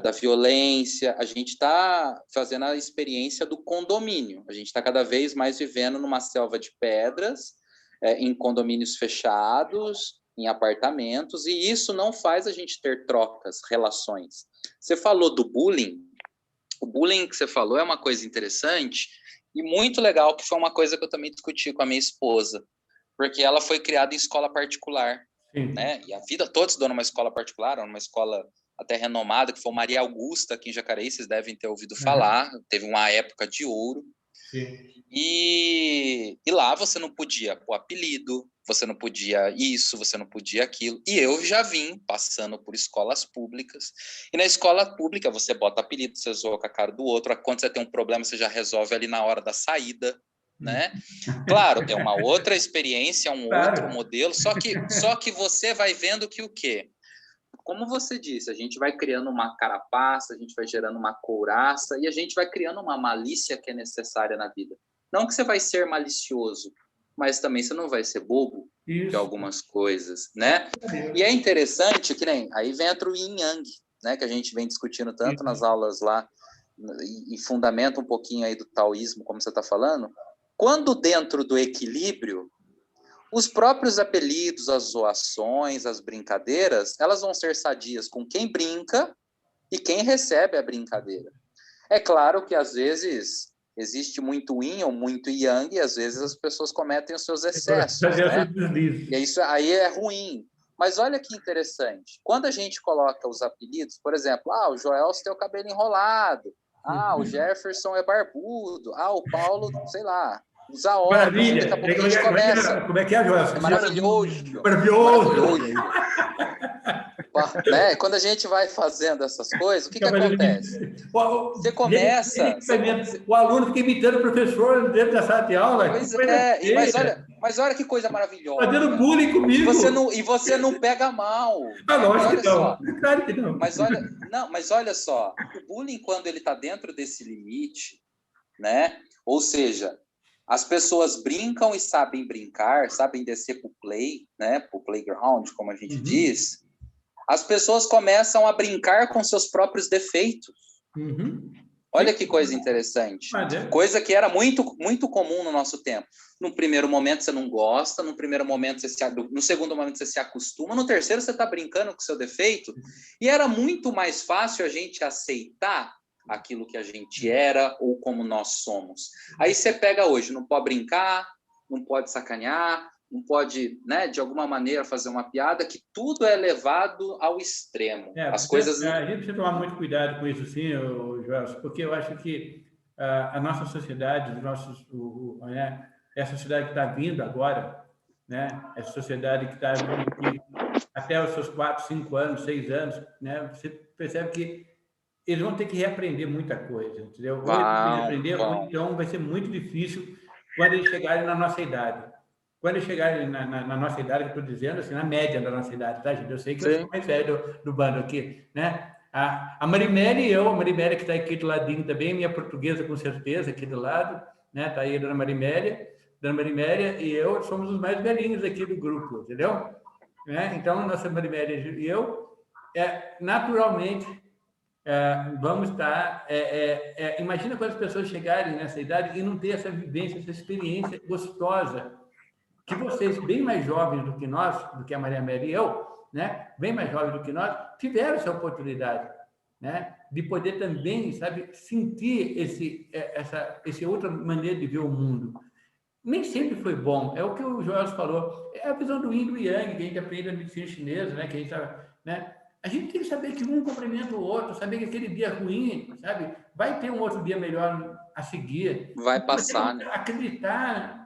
da violência. A gente está fazendo a experiência do condomínio. A gente está cada vez mais vivendo numa selva de pedras, em condomínios fechados, em apartamentos, e isso não faz a gente ter trocas, relações. Você falou do bullying. O bullying que você falou é uma coisa interessante e muito legal, que foi uma coisa que eu também discuti com a minha esposa, porque ela foi criada em escola particular, né? E a vida toda estudou numa escola particular, numa escola até renomada, que foi Maria Augusta, aqui em Jacareí, vocês devem ter ouvido falar, teve uma época de ouro. E lá você não podia pôr apelido, você não podia isso, você não podia aquilo. E eu já vim passando por escolas públicas. E na escola pública você bota apelido, você zoa com a cara do outro. Quando você tem um problema, você já resolve ali na hora da saída, né? Claro, é uma outra experiência, outro modelo. Só que você vai vendo que o quê? Como você disse, a gente vai criando uma carapaça, a gente vai gerando uma couraça e a gente vai criando uma malícia que é necessária na vida. Não que você vai ser malicioso, mas também você não vai ser bobo de algumas coisas, né? E é interessante que nem... Aí vem o Yin Yang, né? Que a gente vem discutindo tanto nas aulas lá e fundamenta um pouquinho aí do taoísmo, como você está falando. Quando dentro do equilíbrio, os próprios apelidos, as zoações, as brincadeiras, elas vão ser sadias com quem brinca e quem recebe a brincadeira. É claro que, às vezes, existe muito yin ou muito yang, e, às vezes, as pessoas cometem os seus excessos, né? E isso aí é ruim. Mas olha que interessante. Quando a gente coloca os apelidos, por exemplo, o Joelson tem o cabelo enrolado, o Jefferson é barbudo, o Paulo, sei lá, usa óculos, daqui a pouco a gente começa. Como é que é, Joelson? É maravilhoso. Né? Quando a gente vai fazendo essas coisas, o que acontece? Você começa... O aluno fica imitando o professor dentro da sala de aula. Pois mas olha que coisa maravilhosa. Fazendo bullying comigo. E você não pega mal. Lógico que não. Claro que não. Mas olha só, o bullying, quando ele está dentro desse limite, né? Ou seja, as pessoas brincam e sabem brincar, sabem descer para o play, né? Para o playground, como a gente diz. As pessoas começam a brincar com seus próprios defeitos. Olha que coisa interessante. Coisa que era muito, muito comum no nosso tempo. No primeiro momento você não gosta, no segundo momento você se acostuma, no terceiro você está brincando com o seu defeito. E era muito mais fácil a gente aceitar aquilo que a gente era ou como nós somos. Aí você pega hoje, não pode brincar, não pode sacanear, não pode, né, de alguma maneira fazer uma piada, que tudo é levado ao extremo. As coisas... A gente precisa tomar muito cuidado com isso, sim, Joelson, porque eu acho que a nossa sociedade, né, essa sociedade que está vindo agora, né, essa sociedade que está vindo aqui até os seus 4, 5 anos, 6 anos, né, você percebe que eles vão ter que reaprender muita coisa, entendeu? Ou eles vão aprender, ou então vai ser muito difícil quando eles chegarem na nossa idade. Quando eles chegarem na nossa idade, que eu estou dizendo, assim, na média da nossa idade, tá, gente? Eu sei que eu sou mais velho do bando aqui, né? A Marimélia e eu, a Marimélia que está aqui do ladinho também, minha portuguesa com certeza, aqui do lado, né? Está aí a Dona Marimélia e eu somos os mais velhinhos aqui do grupo, entendeu? Então, a nossa Marimélia e eu, naturalmente, vamos estar... imagina quando as pessoas chegarem nessa idade e não ter essa vivência, essa experiência gostosa, que vocês, bem mais jovens do que nós, do que a Maria Amélia e eu, né, bem mais jovens do que nós, tiveram essa oportunidade, né, de poder também, sabe, sentir essa outra maneira de ver o mundo. Nem sempre foi bom, é o que o Joel falou, é a visão do Yin e do Yang, que a gente aprende na medicina chinesa, né, que a gente sabe, né, a gente tem que saber que um complementa o outro, saber que aquele dia ruim, sabe, vai ter um outro dia melhor a seguir. Vai passar, né? Acreditar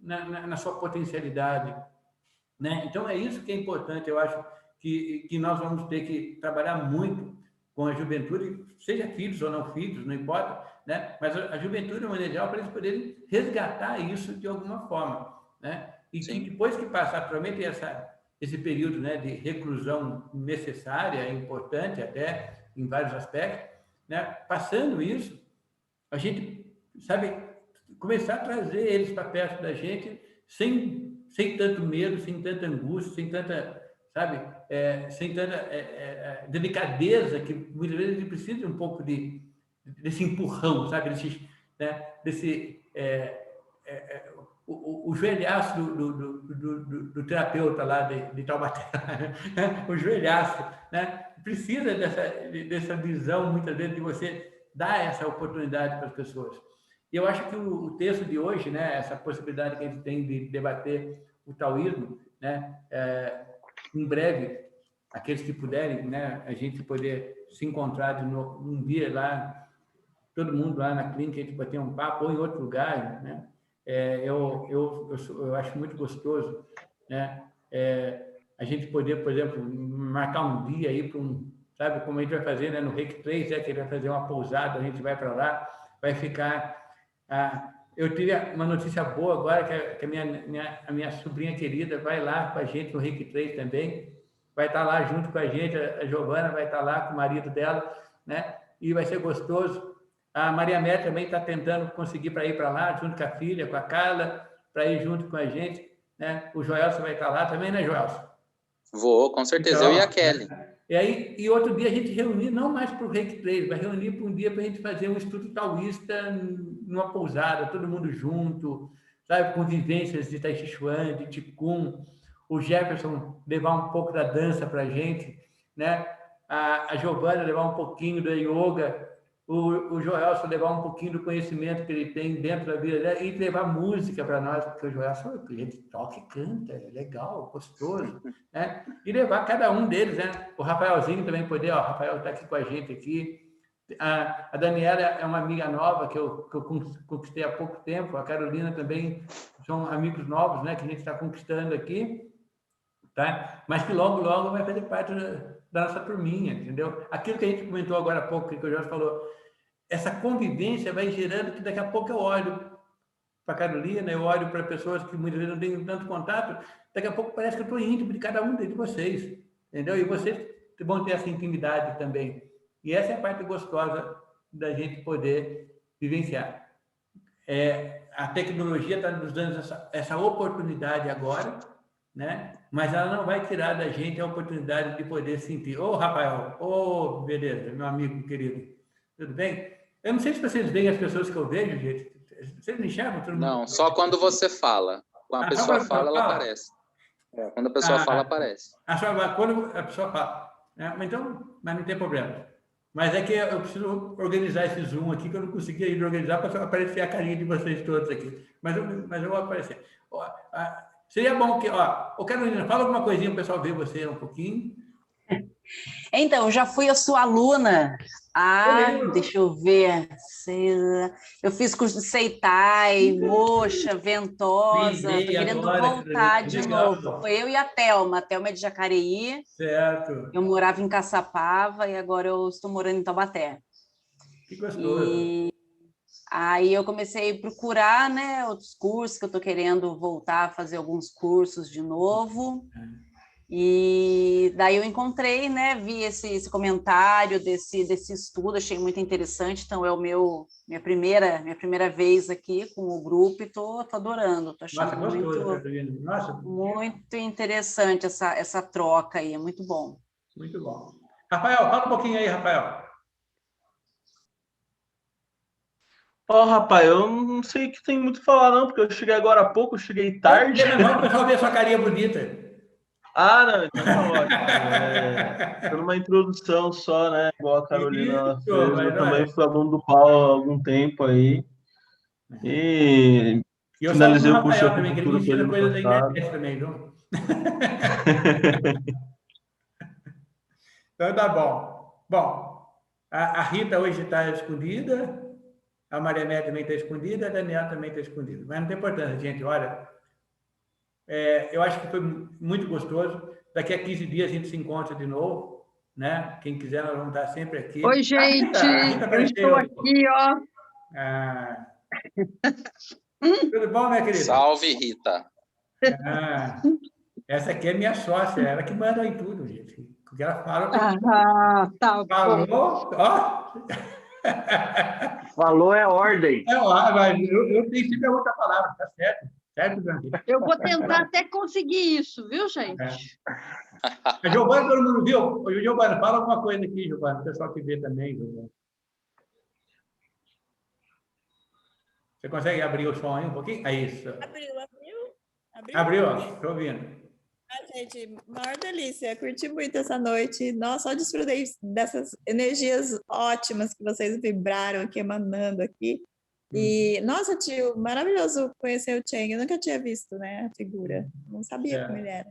na sua potencialidade, né? Então é isso que é importante. Eu acho que nós vamos ter que trabalhar muito com a juventude, seja filhos ou não filhos, não importa, né? Mas a juventude de maneira geral, para eles poderem resgatar isso de alguma forma, né? E que depois que passar, provavelmente esse período, né, de reclusão necessária, importante até em vários aspectos, né? Passando isso, a gente, sabe, começar a trazer eles para perto da gente sem tanto medo, sem tanta angústia, sem tanta, sabe, sem tanta delicadeza, que muitas vezes ele precisa de um pouco desse empurrão, sabe, o joelhaço do terapeuta lá de Taubaté, o joelhaço, né? Precisa dessa visão, muitas vezes, de você dar essa oportunidade para as pessoas. E eu acho que o texto de hoje, né, essa possibilidade que a gente tem de debater o taoísmo, né, em breve, aqueles que puderem, né, a gente poder se encontrar um dia lá, todo mundo lá na clínica, a gente bater um papo, ou em outro lugar, né, eu acho muito gostoso, né, a gente poder, por exemplo, marcar um dia aí para sabe, como a gente vai fazer, né, no Reiki 3, que ele vai fazer uma pousada, a gente vai para lá, vai ficar... eu tive uma notícia boa agora, que a minha sobrinha querida vai lá com a gente no Reiki 3 também, vai estar lá junto com a gente, a Giovana vai estar lá com o marido dela, né? E vai ser gostoso. A Maria Amélia também está tentando conseguir para ir para lá, junto com a filha, com a Carla, para ir junto com a gente, né? O Joelson vai estar lá também, né, Joelson? Vou, com certeza, então, eu e a Kelly. E outro dia a gente reunir, não mais para o Reiki 3, vai reunir para um dia para a gente fazer um estudo taoísta numa pousada, todo mundo junto, sabe, com vivências de Tai Chi Chuan, de Qigong, o Jefferson levar um pouco da dança para a gente, né? A Giovana levar um pouquinho da yoga, o Joelson levar um pouquinho do conhecimento que ele tem dentro da vida dele e levar música para nós, porque o Joelson, a gente toca e canta, é legal, gostoso, né? E levar cada um deles, né? O Rafaelzinho também poder, ó, o Rafael está aqui com a gente aqui. A Daniela é uma amiga nova que eu conquistei há pouco tempo, a Carolina também, são amigos novos, né? Que a gente está conquistando aqui, tá? Mas que logo, logo vai fazer parte da nossa turminha, entendeu? Aquilo que a gente comentou agora há pouco, que o Jorge falou, essa convivência vai gerando que daqui a pouco eu olho para a Carolina, eu olho para pessoas que muitas vezes não têm tanto contato, daqui a pouco parece que eu estou íntimo de cada um de vocês, entendeu? E vocês vão ter essa intimidade também. E essa é a parte gostosa da gente poder vivenciar. A tecnologia está nos dando essa oportunidade agora, né? Mas ela não vai tirar da gente a oportunidade de poder sentir. Ô, Rafael, beleza, meu amigo querido, tudo bem? Eu não sei se vocês veem as pessoas que eu vejo, gente. Vocês me enxergam? Todo mundo? Não, só quando você fala. Quando a pessoa fala, ela aparece. Quando a pessoa fala, aparece. Quando a pessoa fala. Mas não tem problema. Mas é que eu preciso organizar esse Zoom aqui, que eu não consegui ainda organizar para aparecer a carinha de vocês todos aqui. Mas eu vou aparecer. Ó, seria bom que... Ô, Carolina, fala alguma coisinha para o pessoal ver você um pouquinho. Então, já fui a sua aluna. Deixa eu ver. Eu fiz curso de Seitai, Moxa, Ventosa. Estou querendo voltar de novo. Foi eu e a Thelma. A Thelma é de Jacareí. Certo. Eu morava em Caçapava e agora eu estou morando em Taubaté. Que gostoso. Aí eu comecei a procurar, né, outros cursos, que eu estou querendo voltar a fazer alguns cursos de novo. E daí eu encontrei, né, vi esse comentário desse estudo, achei muito interessante, então é minha primeira vez aqui com o grupo e tô adorando, estou achando muito interessante essa troca aí, é muito bom. Muito bom. Rafael, fala um pouquinho aí, Rafael. Rapaz, eu não sei o que tem muito a falar não, porque eu cheguei agora há pouco, eu cheguei tarde. Não, o pessoal ver a sua carinha bonita. Não, então tá ótimo. Foi uma introdução só, né? Igual a Carolina fez. Eu também fui aluno do Paulo há algum tempo aí. E finalizei o curso de acupuntura com ele no passado. Também, viu? Então tá bom. Bom, a Rita hoje está escondida, a Maria Média também está escondida, a Daniela também está escondida. Mas não tem importância, gente. Olha, eu acho que foi muito gostoso. Daqui a 15 dias a gente se encontra de novo, né? Quem quiser, nós vamos estar sempre aqui. Oi, gente! Eu estou aqui, ó. Tudo bom, minha querida? Salve, Rita! Essa aqui é minha sócia, ela que manda em tudo, gente. O que ela fala... Tá falou, ó... Falou é ordem. Mas eu tenho sempre a outra palavra, tá certo? Certo, Branquinho? Eu vou tentar até conseguir isso, viu, gente? A Giovana, todo mundo viu? Ô, Giovana, fala alguma coisa aqui, Giovana. O pessoal que vê também, Giovana. Você consegue abrir o som aí um pouquinho? Isso. Abriu, ó. Estou ouvindo. Gente, maior delícia. Curti muito essa noite. Nossa, só desfrutei dessas energias ótimas que vocês vibraram aqui, emanando aqui. E, nossa, tio, maravilhoso conhecer o Cheng. Eu nunca tinha visto, né, a figura. Não sabia como ele era.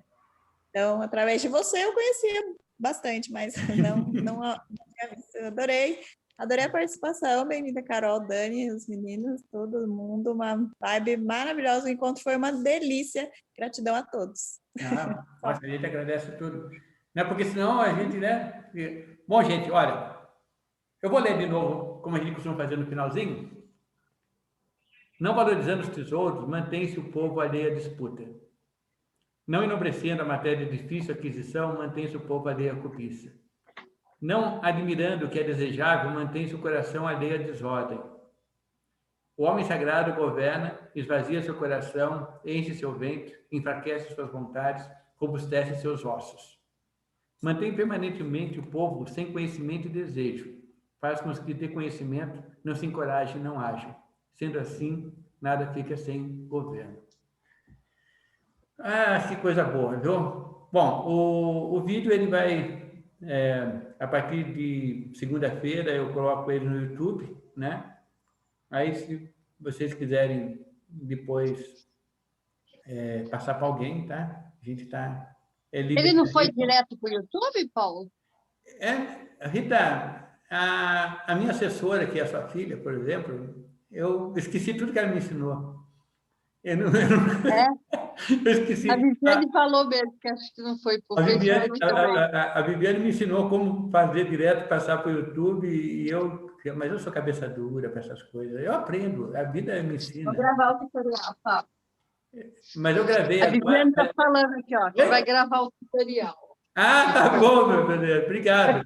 Então, através de você, eu conhecia bastante, mas não tinha visto. Eu adorei a participação. Bem-vinda, Carol, Dani, os meninos, todo mundo. Uma vibe maravilhosa. O encontro foi uma delícia. Gratidão a todos. Nossa, a gente agradece tudo. Não é porque senão a gente, né? Bom, gente, olha, eu vou ler de novo, como a gente costuma fazer no finalzinho. Não valorizando os tesouros, mantém-se o povo alheio à disputa. Não enobrecendo a matéria de difícil aquisição, mantém-se o povo alheio à cobiça. Não admirando o que é desejável, mantém-se o coração alheio à desordem. O homem sagrado governa, esvazia seu coração, enche seu ventre, enfraquece suas vontades, robustece seus ossos. Mantém permanentemente o povo sem conhecimento e desejo. Faz com que de conhecimento não se encoraje e não ajam. Sendo assim, nada fica sem governo. Que coisa boa, viu? Bom, o vídeo ele vai, a partir de segunda-feira, eu coloco ele no YouTube, né? Aí, se vocês quiserem depois passar para alguém, tá? A gente está... Ele não foi direto para o YouTube, Paulo? Rita, a minha assessora, que é a sua filha, por exemplo, eu esqueci tudo que ela me ensinou. Eu esqueci. A Viviane falou mesmo, que acho que não foi por a Viviane me ensinou como fazer direto, passar para o YouTube, mas eu sou cabeça dura para essas coisas. Eu aprendo, a vida me ensina. Vou gravar o tutorial, tá? Mas eu gravei... A Viviane está falando aqui, ó, que vai gravar o tutorial. Tá bom, meu Deus, obrigado.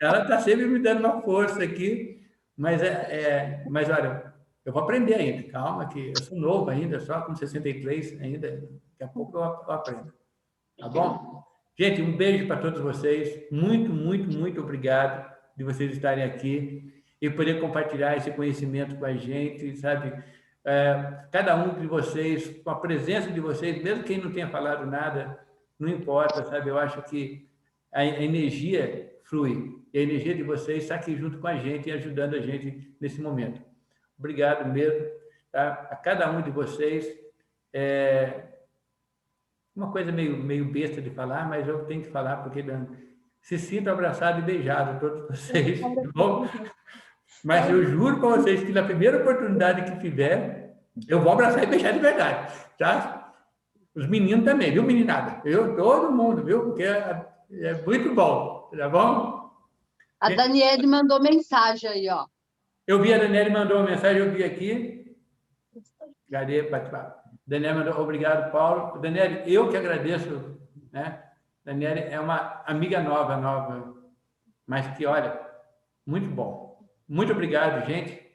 Ela está sempre me dando uma força aqui, mas olha, eu vou aprender ainda, calma, que eu sou novo ainda, só com 63 ainda, daqui a pouco eu aprendo. Tá bom? Gente, um beijo para todos vocês, muito, muito, muito obrigado de vocês estarem aqui e poder compartilhar esse conhecimento com a gente, sabe? Cada um de vocês, com a presença de vocês, mesmo quem não tenha falado nada, não importa, sabe? Eu acho que a energia flui. E a energia de vocês está aqui junto com a gente e ajudando a gente nesse momento. Obrigado mesmo, tá? A cada um de vocês. Uma coisa meio besta de falar, mas eu tenho que falar, porque se sintam abraçados e beijados, todos vocês. Tá bom? Mas eu juro para vocês que na primeira oportunidade que tiver, eu vou abraçar e beijar de verdade, tá? Os meninos também, viu, meninada? Todo mundo, viu? Porque é muito bom, tá bom? A Daniele mandou mensagem aí, ó. Eu vi, a Daniele mandou uma mensagem, eu vi aqui. Daniele mandou, obrigado, Paulo. Daniele, eu que agradeço, né? Daniele é uma amiga nova, mas que, olha, muito bom. Muito obrigado, gente.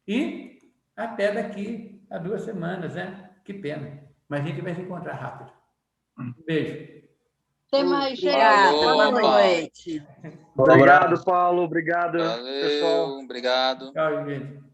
E até daqui a 2 semanas, né? Que pena. Mas a gente vai se encontrar rápido. Um beijo. Tem mais, gente. Boa noite. Obrigado, Paulo. Obrigado, Valeu, pessoal. obrigado. Tchau, gente.